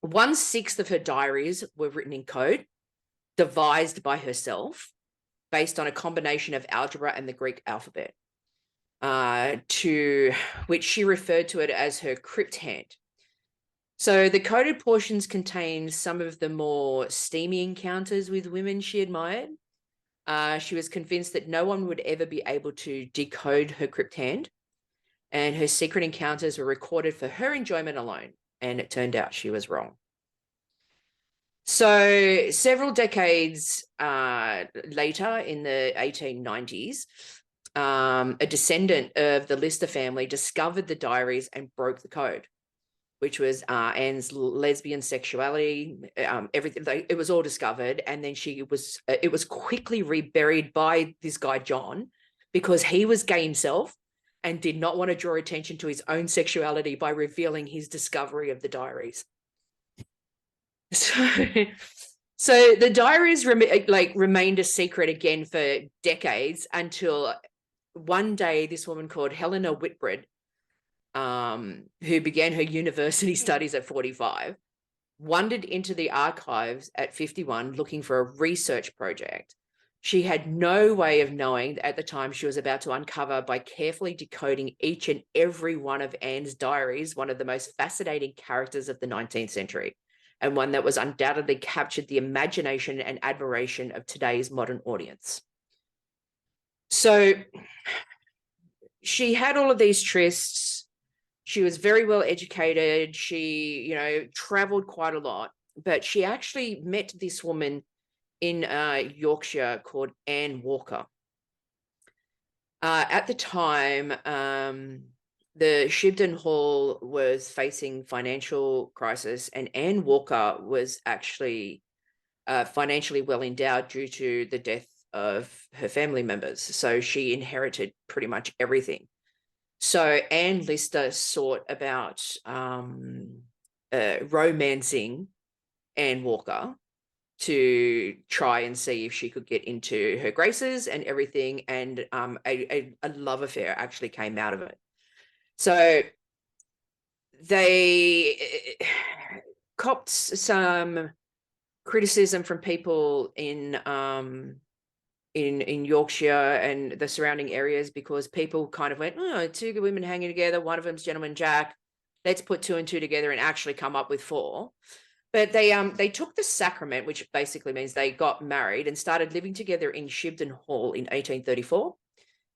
1/6 of her diaries were written in code, devised by herself, based on a combination of algebra and the Greek alphabet, to which she referred to it as her crypt hand. So the coded portions contain some of the more steamy encounters with women she admired. She was convinced that no one would ever be able to decode her crypt hand, and her secret encounters were recorded for her enjoyment alone, and it turned out she was wrong. So several decades later, in the 1890s, a descendant of the Lister family discovered the diaries and broke the code. which was Anne's lesbian sexuality, everything. It was all discovered, and then it was quickly reburied by this guy John, because he was gay himself and did not want to draw attention to his own sexuality by revealing his discovery of the diaries. So the diaries remained a secret again for decades, until one day this woman called Helena Whitbread, who began her university studies at 45, wandered into the archives at 51 looking for a research project. She had no way of knowing at the time she was about to uncover, by carefully decoding each and every one of Anne's diaries, one of the most fascinating characters of the 19th century, and one that was undoubtedly captured the imagination and admiration of today's modern audience. So she had all of these trysts. She was very well educated. She, traveled quite a lot, but she actually met this woman in Yorkshire called Anne Walker. At the time, the Shibden Hall was facing financial crisis, and Anne Walker was actually financially well endowed due to the death of her family members. So she inherited pretty much everything. So Anne Lister sought about romancing Anne Walker to try and see if she could get into her graces and everything. And a love affair actually came out of it. So they copped some criticism from people in Yorkshire and the surrounding areas, because people kind of went, oh, two good women hanging together, one of them's Gentleman Jack, let's put two and two together and actually come up with four. But they took the sacrament, which basically means they got married and started living together in Shibden Hall in 1834,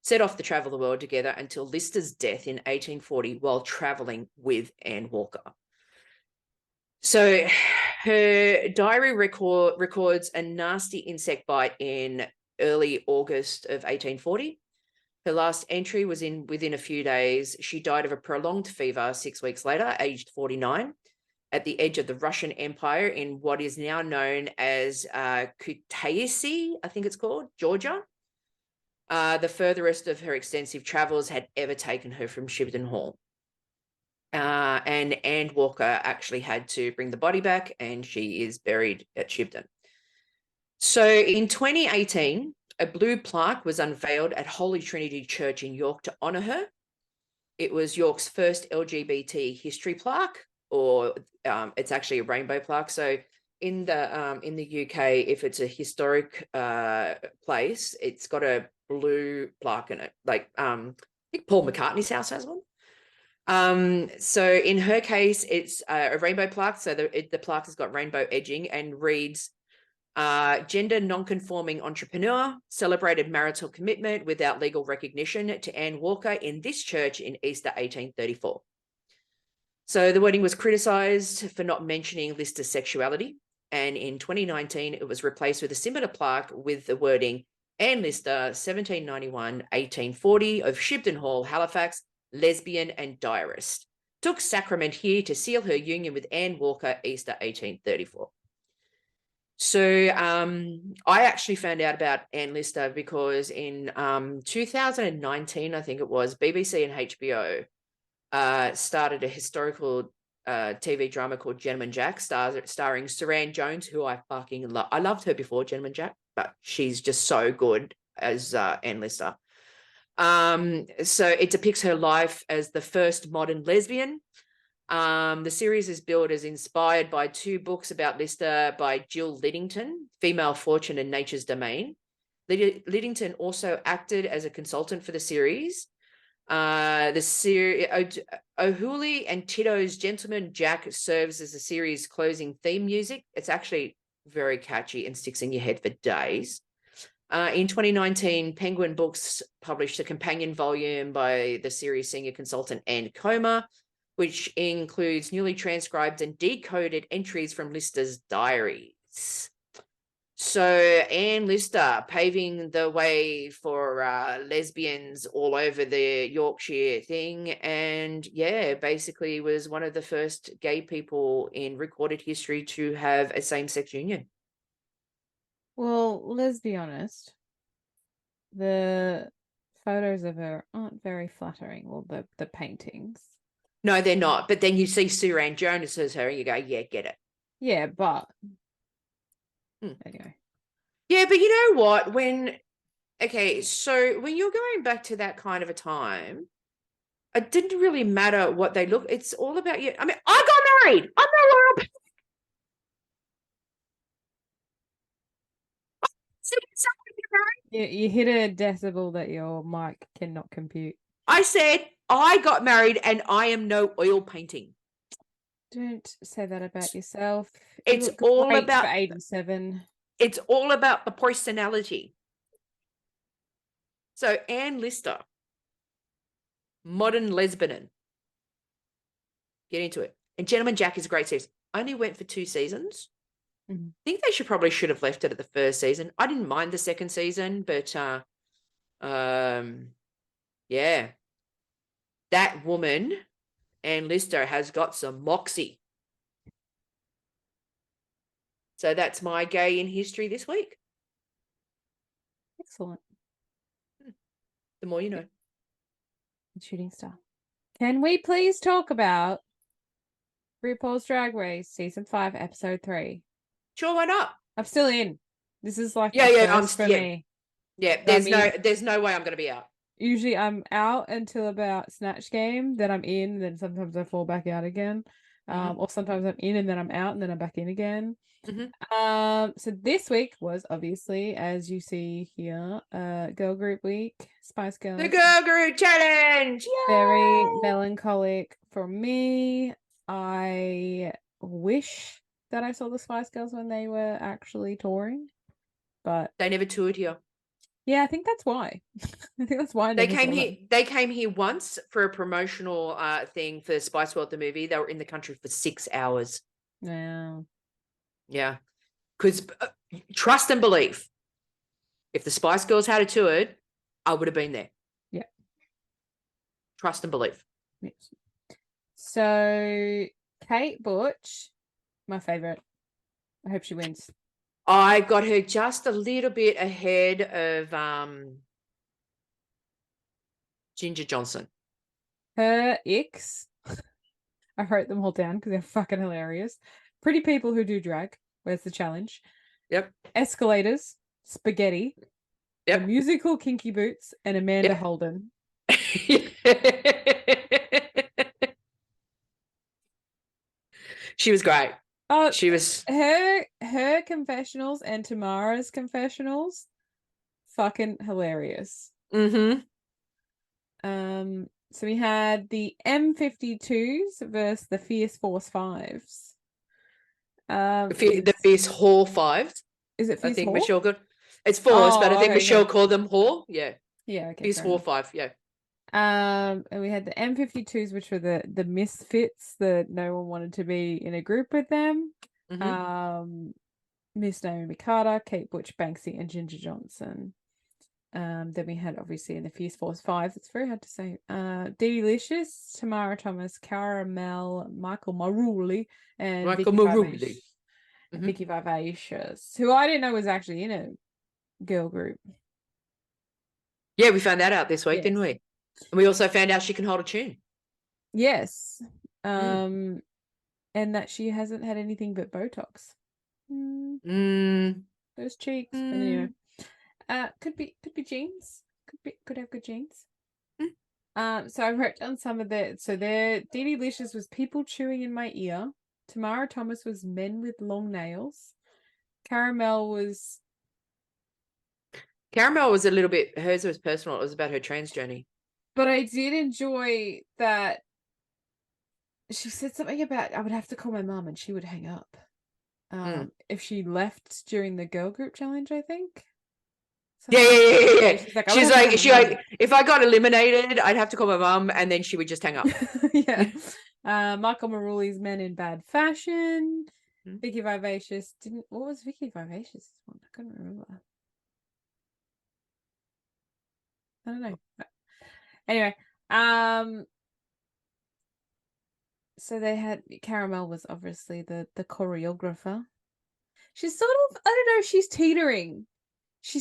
set off to travel the world together until Lister's death in 1840 while traveling with Anne Walker. So her diary records a nasty insect bite in early August of 1840. Her last entry was within a few days. She died of a prolonged fever 6 weeks later, aged 49, at the edge of the Russian Empire in what is now known as Kutaisi, I think it's called, Georgia. The furthest of her extensive travels had ever taken her from Shibden Hall. And Anne Walker actually had to bring the body back, and she is buried at Shibden. So in 2018, a blue plaque was unveiled at Holy Trinity Church in York to honour her. It was York's first LGBT history plaque, or it's actually a rainbow plaque. So in the UK, if it's a historic place, it's got a blue plaque in it. Like I think Paul McCartney's house has one. So in her case, it's a rainbow plaque. So the plaque has got rainbow edging and reads, gender non-conforming entrepreneur, celebrated marital commitment without legal recognition to Anne Walker in this church in Easter 1834. So the wording was criticised for not mentioning Lister's sexuality, and in 2019 it was replaced with a similar plaque with the wording Anne Lister, 1791-1840 of Shibden Hall, Halifax, lesbian and diarist. Took sacrament here to seal her union with Anne Walker, Easter 1834. So I actually found out about Anne Lister because in 2019, I think it was, BBC and HBO started a historical TV drama called Gentleman Jack, starring Saran Jones, who I fucking love. I loved her before Gentleman Jack, but she's just so good as Anne Lister. So it depicts her life as the first modern lesbian. The series is billed as inspired by two books about Lister by Jill Liddington, Female Fortune and Nature's Domain. Liddington also acted as a consultant for the series. The series O'Hooley and Tito's Gentleman Jack serves as the series' closing theme music. It's actually very catchy and sticks in your head for days. In 2019, Penguin Books published a companion volume by the series senior consultant Anne Comer, which includes newly transcribed and decoded entries from Lister's diaries. So Anne Lister paving the way for lesbians all over the Yorkshire thing, and basically was one of the first gay people in recorded history to have a same-sex union. Well, let's be honest. The photos of her aren't very flattering. Well, the paintings. No, they're not. But then you see Suran Jonas as her, and you go, yeah, get it. Yeah, but anyway. Yeah, but you know what? So when you're going back to that kind of a time, it didn't really matter what they look. It's all about you. I mean, I got married. I'm no royal. You hit a decibel that your mic cannot compute. I said I got married and I am no oil painting. Don't say that about yourself. It's all about 87. It's all about the personality. So Anne Lister, modern lesbian. Get into it. And Gentleman Jack is a great series. Only went for 2 seasons. Mm-hmm. I think they should have left it at the first season. I didn't mind the second season, but that woman, Anne Lister, has got some moxie. So that's my gay in history this week. Excellent. The more you know. Shooting star. Can we please talk about RuPaul's Drag Race Season 5, Episode 3? Sure, why not? I'm still in. This is like for me. Yeah, there's no way I'm going to be out. Usually I'm out until about Snatch Game, then I'm in, then sometimes I fall back out again. Or sometimes I'm in and then I'm out and then I'm back in again. Mm-hmm. So this week was obviously, as you see here, Girl Group Week, Spice Girls. The Girl Group Challenge! Yay! Very melancholic for me. I wish that I saw the Spice Girls when they were actually touring, but they never toured here. Yeah, I think that's why. I think that's why they came here. They came here once for a promotional thing for Spice World, the movie. They were in the country for 6 hours. Yeah. Yeah, because trust and belief. If the Spice Girls had a tour, I would have been there. Yeah. Trust and belief. Yes. So Kate Butch, my favorite. I hope she wins. I got her just a little bit ahead of Ginger Johnson. Her icks. I wrote them all down because they're fucking hilarious. Pretty people who do drag. Where's the challenge? Yep. Escalators, spaghetti. Yep. The musical Kinky Boots, and Amanda Holden. She was great. Oh, she was her confessionals and Tamara's confessionals, fucking hilarious. Mm-hmm. So we had the M52s versus the Fierce Force 5s. The Fierce Hall 5s. Is it Fierce I think Hall? Michelle good. It's Force, but I think Michelle called them Hall. Yeah. Yeah. Okay. Fierce Hall 5. Yeah. And we had the M52s, which were the misfits that no one wanted to be in a group with them. Mm-hmm. Miss Naomi Carter, Kate Butch, Banksy, and Ginger Johnson. Then we had obviously in the Fierce Force 5s. It's very hard to say. Dee Licious, Tamara Thomas, Caramel, Michael Maruli, and Vicky Vivacious, who I didn't know was actually in a girl group. Yeah, we found that out this week, didn't we? And we also found out she can hold a tune. Yes. And that she hasn't had anything but Botox. Those cheeks. Anyway. Could be genes. Could have good genes. So I wrote down some of the Dee Dee Licious was people chewing in my ear. Tamara Thomas was men with long nails. Caramel was a little bit, hers was personal. It was about her trans journey. But I did enjoy that she said something about I would have to call my mom and she would hang up. If she left during the girl group challenge, I think. Yeah. She's like, if I got eliminated, I'd have to call my mum and then she would just hang up. Yeah. Michael Maruli's Men in Bad Fashion. Vicky Vivacious didn't. What was Vicky Vivacious one? I couldn't remember. I don't know. Anyway, so they had Caramel was obviously the choreographer. She's sort of, I don't know, she's teetering.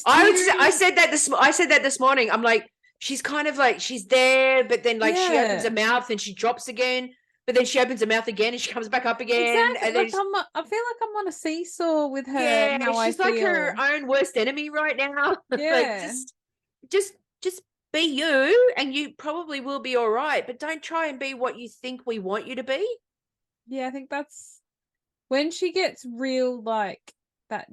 I said that this morning. I'm like, she's kind of like, she's there, but then like she opens her mouth and she drops again, but then she opens her mouth again and she comes back up again. Exactly. And then I feel like I'm on a seesaw with her. Yeah, she's like her own worst enemy right now. Yeah. Like just be you, and you probably will be all right. But don't try and be what you think we want you to be. Yeah, I think that's when she gets real like that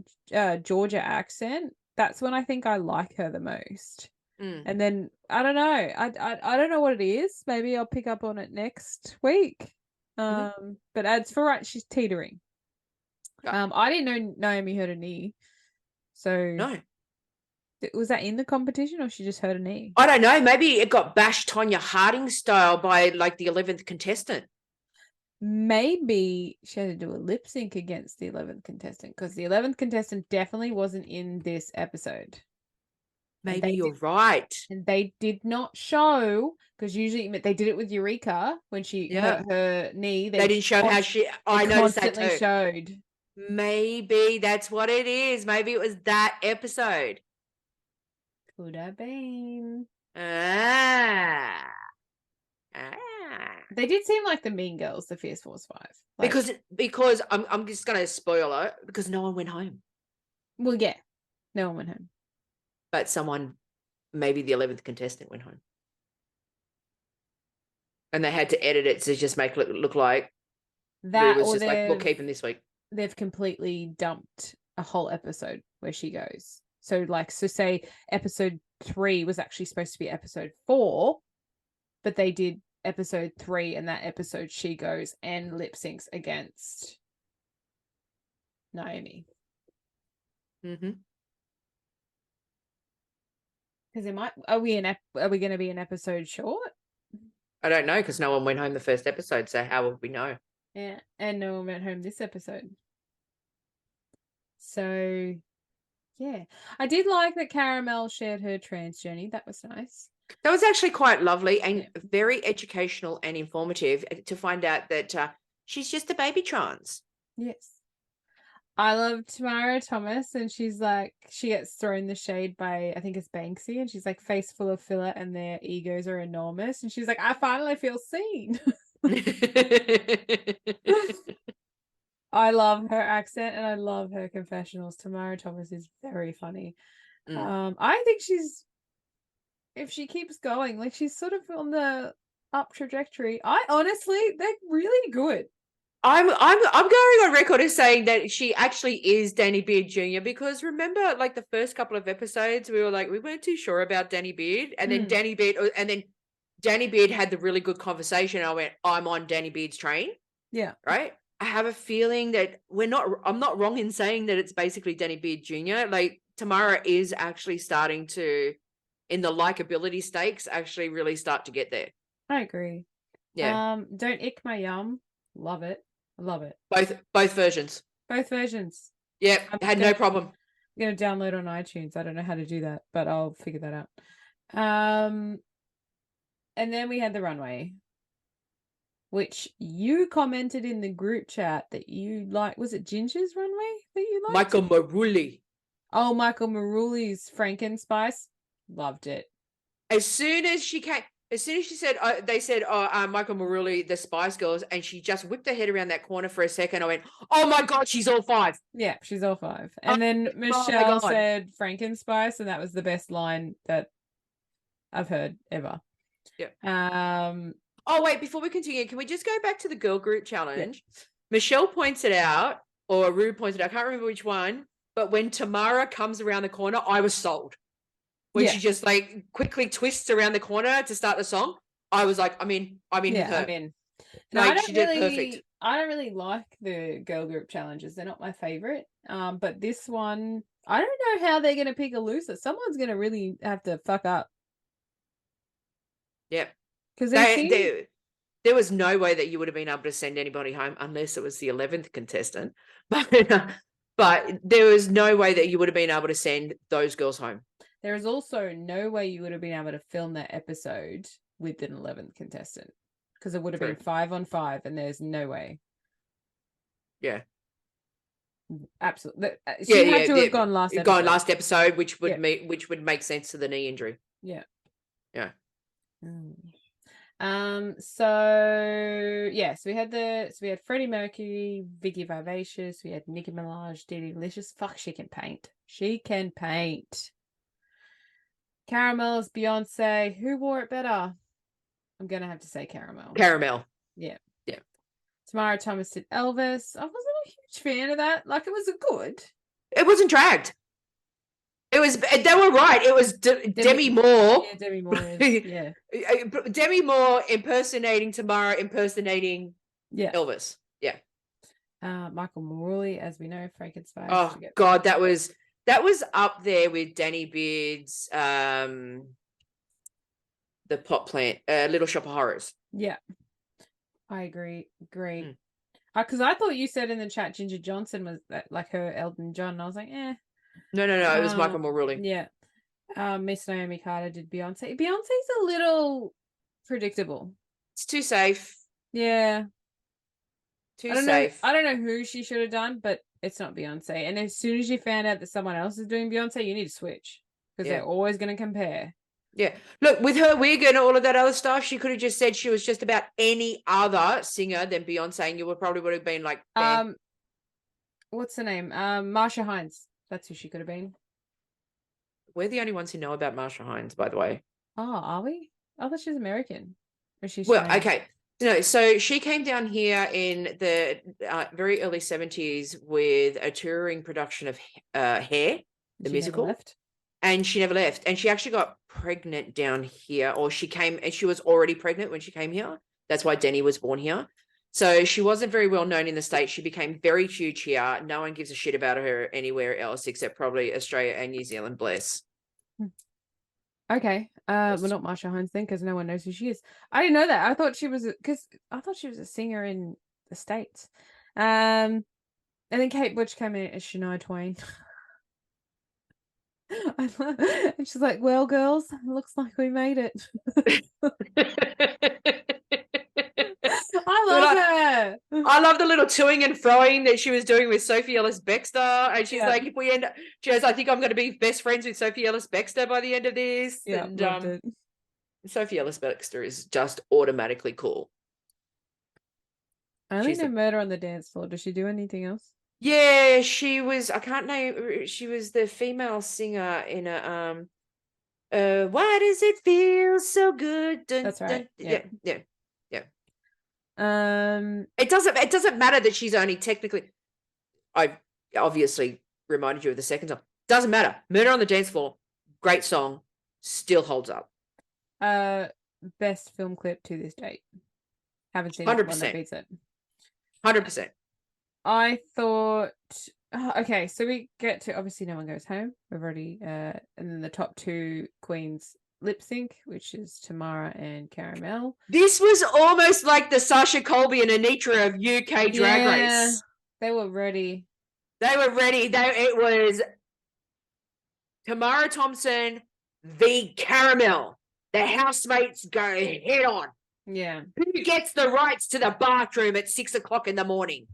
Georgia accent. That's when I think I like her the most. And then I don't know. I don't know what it is. Maybe I'll pick up on it next week. But as for right, she's teetering. I didn't know Naomi hurt a knee. So no. Was that in the competition or she just hurt a knee? I don't know. Maybe it got bashed Tonya Harding style by like the 11th contestant. Maybe she had to do a lip sync against the 11th contestant because the 11th contestant definitely wasn't in this episode. Maybe you're right. And they did not show, because usually they did it with Eureka when she hurt her knee. They didn't show how I noticed that too. Showed. Maybe that's what it is. Maybe it was that episode. Could have been. They did seem like the Mean Girls, the Fierce Force 5. Like, because I'm just gonna spoil it, because no one went home. Well, yeah, no one went home. But someone, maybe the 11th contestant went home. And they had to edit it to just make it look like that was just like bookkeeping this week. They've completely dumped a whole episode where she goes. So say episode 3 was actually supposed to be episode 4, but they did episode 3 and that episode she goes and lip syncs against Naomi. Because are we going to be an episode short? I don't know, because no one went home the first episode, so how would we know? Yeah, and no one went home this episode. So, yeah. I did like that Caramel shared her trans journey. That was nice. That was actually quite lovely and very educational and informative to find out that she's just a baby trans. Yes. I love Tamara Thomas, and she's like, she gets thrown the shade by, I think it's Banksy, and she's like, face full of filler and their egos are enormous. And she's like, I finally feel seen. I love her accent and I love her confessionals. Tamara Thomas is very funny. I think if she keeps going, like she's sort of on the up trajectory. They're really good. I'm going on record as saying that she actually is Danny Beard Jr. because remember, like the first couple of episodes, we were like, we weren't too sure about Danny Beard, and then Danny Beard had the really good conversation. I went, I'm on Danny Beard's train. Yeah. Right. I have a feeling that I'm not wrong in saying that it's basically Danny Beard Jr. Like Tamara is actually starting to, in the likability stakes, actually really start to get there. I agree. Yeah. Don't ick my yum. Love it. I love it. Both versions. Both versions. Yeah, had no problem. I'm going to download on iTunes. I don't know how to do that, but I'll figure that out. And then we had the runway, which you commented in the group chat that you like. Was it Ginger's runway that you liked? Michael Marulli. Oh, Michael Marulli's Frankenspice. Loved it. As soon as she said, they said, Michael Marulli, the Spice Girls, and she just whipped her head around that corner for a second. I went, oh my God, she's all 5. Yeah, she's all 5. And then Michelle said Frankenspice, and that was the best line that I've heard ever. Yeah. Oh, wait, before we continue, can we just go back to the girl group challenge? Yeah. Michelle points it out, or Rue points it out, I can't remember which one, but when Tamara comes around the corner, I was sold. When she just like quickly twists around the corner to start the song, I was like, I'm in with her. I'm in. No, like, she did perfect. I don't really like the girl group challenges. They're not my favorite. But this one, I don't know how they're going to pick a loser. Someone's going to really have to fuck up. Yep. Because there was no way that you would have been able to send anybody home unless it was the 11th contestant. But there was no way that you would have been able to send those girls home. There is also no way you would have been able to film that episode with an 11th contestant, because it would have been 5 on 5, and there's no way. Yeah. Absolutely. She had to have gone last episode, which would make sense to the knee injury. Yeah. Yeah. So we had Freddie Mercury, Vicky Vivacious, we had Nicki Minaj, Dee Delicious. Fuck, she can paint. Caramel's Beyonce. Who wore it better? I'm gonna have to say Caramel. Yeah. Tamara Thomas did Elvis. I wasn't a huge fan of that. Like, it was good. It wasn't dragged. It was. They were right. It was Demi Moore. Yeah, Demi Moore. Yeah. Demi Moore impersonating Tamara, impersonating Elvis. Yeah. Michael Morley, as we know, Frankenstein. Oh God, that was up there with Danny Beard's the Pot Plant, Little Shop of Horrors. Yeah. I agree. Because I thought you said in the chat Ginger Johnson was like her Elton John, and I was like, eh. No, it was Michael Morley. Yeah. Miss Naomi Carter did Beyonce. Beyonce's a little predictable. It's too safe. Yeah. Too safe. I don't know who she should have done, but it's not Beyonce. And as soon as you found out that someone else is doing Beyonce, you need to switch, because they're always going to compare. Yeah. Look, with her wig and all of that other stuff, she could have just said she was just about any other singer than Beyonce, and you would have been like, what's her name? Marsha Hines. That's who she could have been. We're the only ones who know about Marsha Hines, by the way. Oh, are we? I thought she's American. Or she's Chinese? Okay. No, so she came down here in the very early 70s with a touring production of Hair, the musical. Left. And she never left. And she actually got pregnant down here, or she was already pregnant when she came here. That's why Denny was born here. So she wasn't very well known in the States. She became very huge here. No one gives a shit about her anywhere else except probably Australia and New Zealand, bless. Okay. Well, not Marsha Hines then, because no one knows who she is. I didn't know that. I thought she was a singer in the States. And then Kate Bush came in as Shania Twain. And she's like, well, girls, looks like we made it. I love her. I love the little toing and froing that she was doing with Sophie Ellis-Bextor. And she's like, if we end up, she goes, I think I'm going to be best friends with Sophie Ellis-Bextor by the end of this. Yeah, and Sophie Ellis-Bextor is just automatically cool. I only know Murder on the Dance Floor. Does she do anything else? Yeah, she was, I can't name, she was the female singer in a, why does it feel so good? That's right. Yeah. It doesn't matter that she's only technically, I obviously reminded you of the second song. Doesn't matter. Murder on the Dance Floor, great song, still holds up. Best film clip to this date. Haven't seen 100%. One that beats it. 100%. I thought, okay, so we get to, obviously no one goes home. We've already, and then the top two queens lip sync, which is Tamara and Caramel. This was almost like the Sasha Colby and Anitra of UK Drag Race. They were ready. It was Tamara Thompson v. Caramel. The housemates go head on. Yeah. Who gets the rights to the bathroom at 6 o'clock in the morning?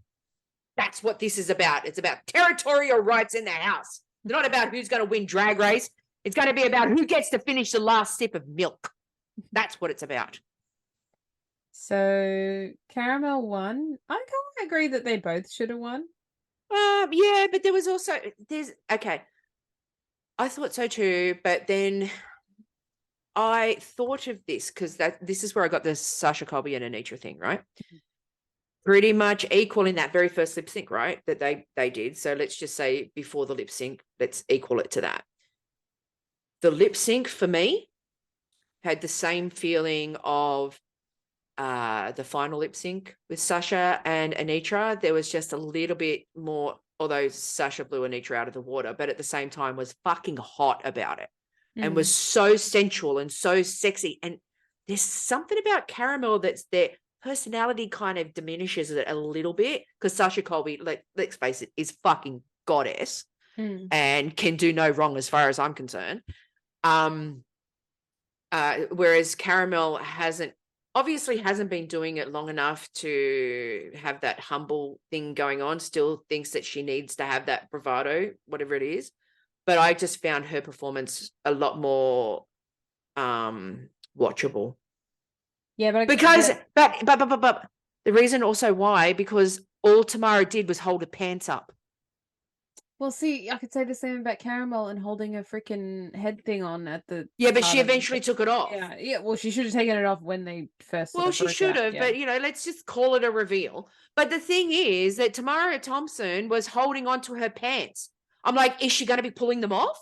That's what this is about. It's about territorial rights in the house. It's not about who's going to win Drag Race. It's going to be about who gets to finish the last sip of milk. That's what it's about. So Caramel won. I can't agree that they both should have won. Yeah, but there was also okay. I thought so too, but then I thought of this because this is where I got the Sasha Colby and Anitra thing, right? Pretty much equal in that very first lip sync, right? That they did. So let's just say before the lip sync, let's equal it to that. The lip sync for me had the same feeling of the final lip sync with Sasha and Anitra. There was just a little bit more, although Sasha blew Anitra out of the water, but at the same time was fucking hot about it and was so sensual and so sexy. And there's something about Caramel that's there. personality kind of diminishes it a little bit because Sasha Colby, let's face it, is fucking goddess and can do no wrong as far as I'm concerned. Whereas Caramel hasn't been doing it long enough to have that humble thing going on, still thinks that she needs to have that bravado, whatever it is. But I just found her performance a lot more watchable. Yeah, but the reason also why, because all Tamara did was hold her pants up. Well, see, I could say the same about Caramel and holding a freaking head thing on at the. Yeah, but she eventually took it off. Yeah. Well, she should have taken it off when they first. Well, she should have, but let's just call it a reveal. But the thing is that Tamara Thompson was holding onto her pants. I'm like, is she going to be pulling them off?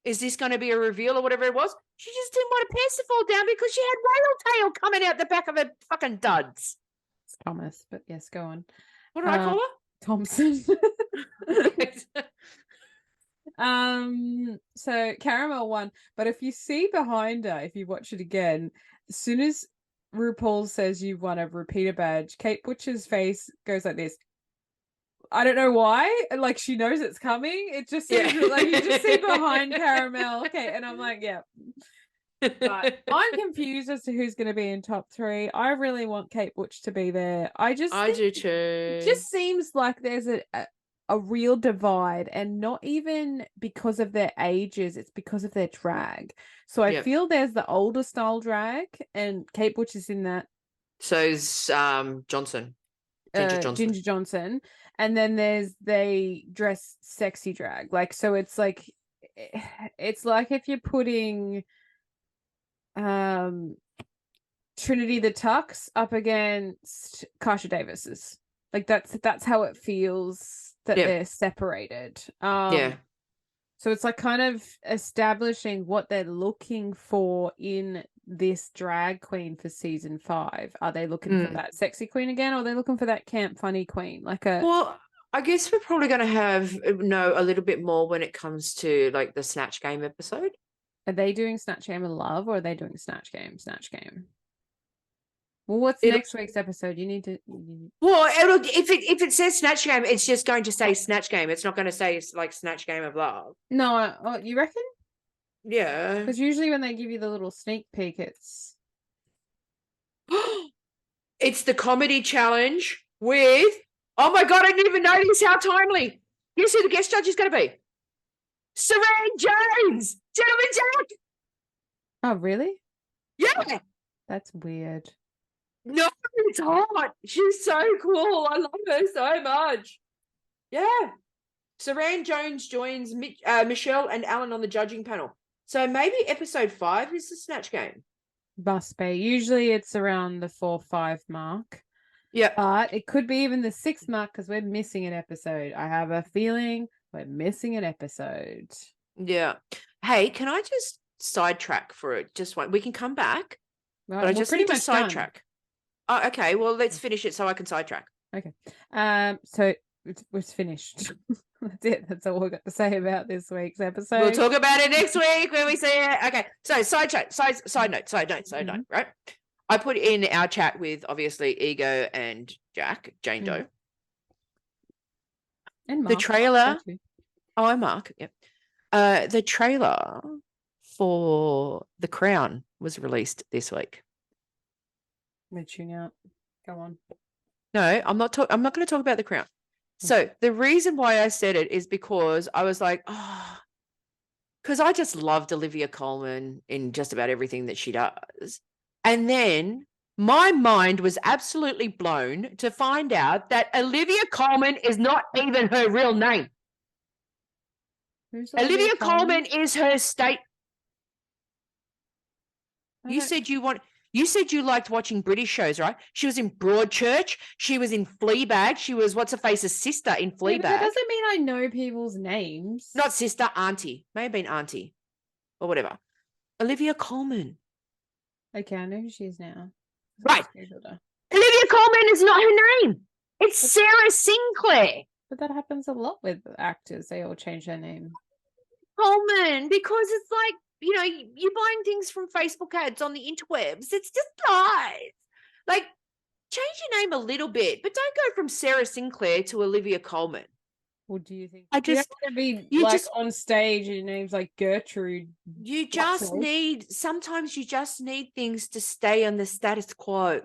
Is this going to be a reveal or whatever it was? She just didn't want her pants to fall down because she had whale tail coming out the back of her fucking duds. It's Thomas, but yes, go on. What did I call her? Thompson. So Caramel won, but if you see behind her, if you watch it again, as soon as RuPaul says you've won a repeater badge, Kate Butcher's face goes like this. I don't know why. Like she knows it's coming. It just seems like you just see behind Caramel. Okay, and I'm like, yeah. But I'm confused as to who's going to be in top 3. I really want Kate Butch to be there. I do too. It just seems like there's a real divide, and not even because of their ages, it's because of their drag. So I feel there's the older style drag, and Kate Butch is in that. So is Johnson. Ginger Johnson. And then they dress sexy drag. Like, so it's like if you're putting Trinity the Tux up against Kasha Davis's. Like that's how it feels that they're separated. So it's like kind of establishing what they're looking for in this drag queen for season 5. Are they looking for that sexy queen again, or are they looking for that camp funny queen? Well, I guess we're probably going to know a little bit more when it comes to like the Snatch Game episode. Are they doing Snatch Game of Love, or are they doing Snatch Game? Well, what's next week's episode? You need to. Well, if it says Snatch Game, it's just going to say Snatch Game. It's not going to say like Snatch Game of Love. No, you reckon? Yeah. Because usually when they give you the little sneak peek, it's the comedy challenge with. Oh my God! I didn't even notice how timely. Guess who the guest judge is going to be? Saran Jones, Gentleman Jack. Oh, really? Yeah. That's weird. No, it's hot. She's so cool. I love her so much. Yeah. Saran Jones joins Michelle and Alan on the judging panel. So maybe episode 5 is the Snatch Game. Must be. Usually it's around the 4-5 mark. Yeah. But it could be even the 6th mark because we're missing an episode. I have a feeling we're missing an episode. Yeah. Hey, can I just sidetrack for it? Just one. We can come back. Right, but I just need to sidetrack. Done. Oh, okay. Well, let's finish it so I can sidetrack. Okay. So it's finished. That's it. That's all we've got to say about this week's episode. We'll talk about it next week when we see it. Okay. So side note, right? I put in our chat with obviously Ego and Jack, Jane Doe. And Mark. The trailer. Oh, and Mark. Yep. The trailer for The Crown was released this week. I'm gonna tune out. Go on. No, I'm not going to talk about The Crown. So the reason why I said it is because I was like, because I just loved Olivia Colman in just about everything that she does. And then my mind was absolutely blown to find out that Olivia Colman is not even her real name. Who's Olivia Colman is her state. You said you liked watching British shows, right? She was in Broadchurch. She was in Fleabag. She was what's-her-face's sister in Fleabag. Yeah, that doesn't mean I know people's names. Not sister, auntie. May have been auntie or whatever. Olivia Colman. Okay, I know who she is now. Right. Olivia Colman is not her name. It's Sarah Sinclair. But that happens a lot with actors. They all change their name. Colman, because it's like, you're buying things from Facebook ads on the interwebs. It's just lies. Like, change your name a little bit, but don't go from Sarah Sinclair to Olivia Colman. What do you think? I just you have to be on stage and your name's like Gertrude. You just sometimes you just need things to stay on the status quo.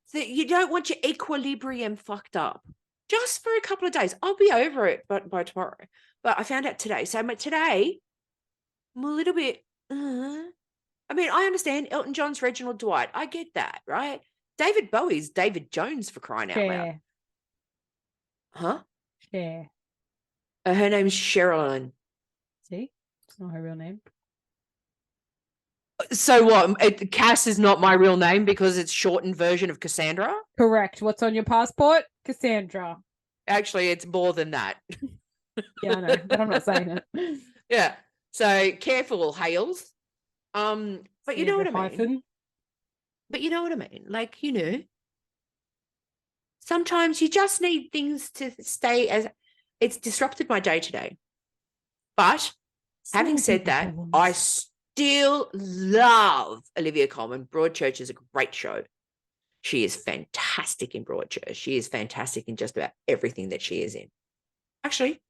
So you don't want your equilibrium fucked up just for a couple of days. I'll be over it by tomorrow. But I found out today. So today, I'm a little bit, I mean, I understand Elton John's Reginald Dwight. I get that, right? David Bowie's David Jones, for crying out loud. Huh? Yeah. Her name's Sherilyn. See? It's not her real name. So what? Cass is not my real name because it's shortened version of Cassandra? Correct. What's on your passport? Cassandra. Actually, it's more than that. Yeah, I know, but I'm not saying it. Yeah. So careful, Hales. But you know what I mean? But you know what I mean? Like, sometimes you just need things to stay as it's disrupted my day today. But having said that, I still love Olivia Colman. Broadchurch is a great show. She is fantastic in Broadchurch. She is fantastic in just about everything that she is in. Actually,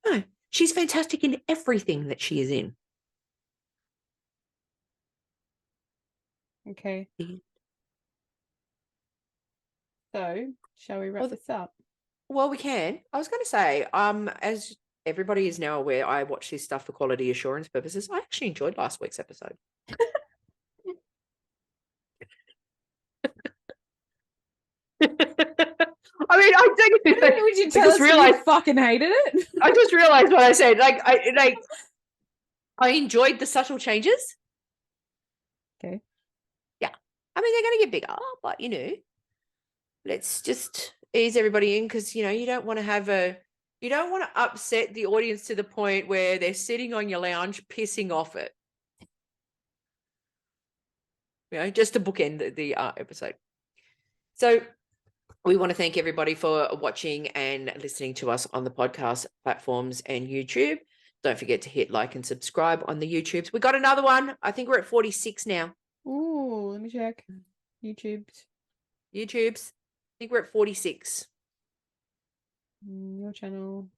no, she's fantastic in everything that she is in. Okay. So, shall we wrap this up? Well, we can. I was going to say, as everybody is now aware, I watch this stuff for quality assurance purposes. I actually enjoyed last week's episode. I mean, I think would you tell us you fucking hated it? I just realized what I said. I enjoyed the subtle changes. Okay. Yeah. I mean, they're going to get bigger, but let's just ease everybody in because you don't want to upset the audience to the point where they're sitting on your lounge pissing off it. Just to bookend the episode. So we want to thank everybody for watching and listening to us on the podcast platforms and YouTube. Don't forget to hit like and subscribe on the YouTubes. We got another one. I think we're at 46 now. Ooh, let me check. YouTubes. I think we're at 46. Your channel.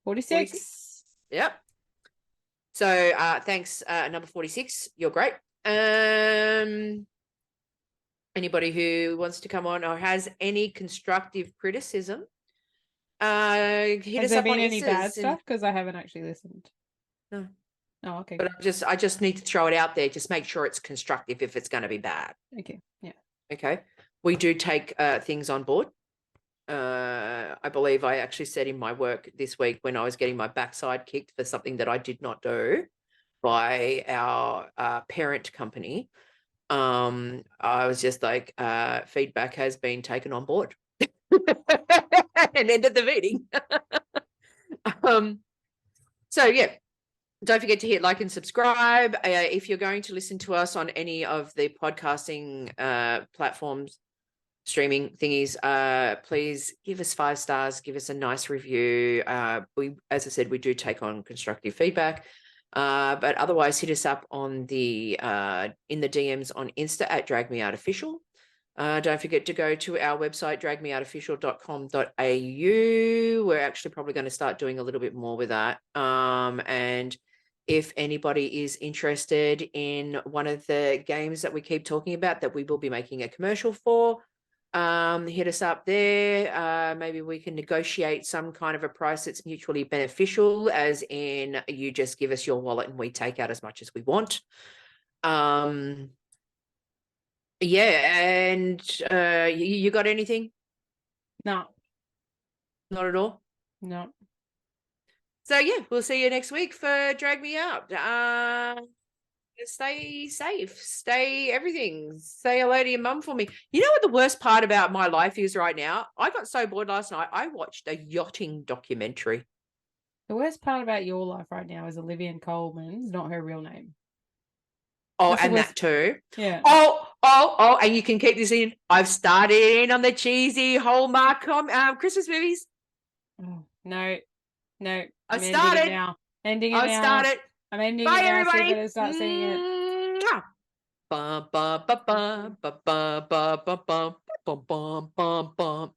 46. Yep. So thanks, number 46. You're great. Anybody who wants to come on or has any constructive criticism, hit Has us there up been on any Instas bad stuff? Because I haven't actually listened. No. Oh, okay. But I just need to throw it out there. Just make sure it's constructive if it's going to be bad. Okay. Yeah. Okay. We do take things on board. I believe I actually said in my work this week when I was getting my backside kicked for something that I did not do by our parent company. I was just like, feedback has been taken on board and ended the meeting. So yeah, don't forget to hit like and subscribe. If you're going to listen to us on any of the podcasting platforms, streaming thingies, please give us 5 stars, give us a nice review. We, as I said, we do take on constructive feedback. But otherwise hit us up on the in the DMs on Insta at dragmeoutofficial. Don't forget to go to our website, dragmeoutofficial.com.au. We're actually probably going to start doing a little bit more with that. And if anybody is interested in one of the games that we keep talking about that we will be making a commercial for, hit us up there. Maybe we can negotiate some kind of a price that's mutually beneficial, as in you just give us your wallet and we take out as much as we want. Yeah, and you got anything? No. Not at all? No. So yeah, we'll see you next week for Drag Me Out. Stay safe, stay everything. Say hello to your mum for me. You know what the worst part about my life is right now? I got so bored last night. I watched a yachting documentary. The worst part about your life right now is Olivia Colman's not her real name. Oh, and that too. Yeah. Oh, and you can keep this in. I've started in on the cheesy Hallmark Christmas movies. Oh, no. I've started now. Ending it now. I've started. I'm ending Bye, it now. everybody. So you better start seeing it. Bum, bum, bum, bum, bum, bum, bum, bum, bum, bum, bum, bum, bum.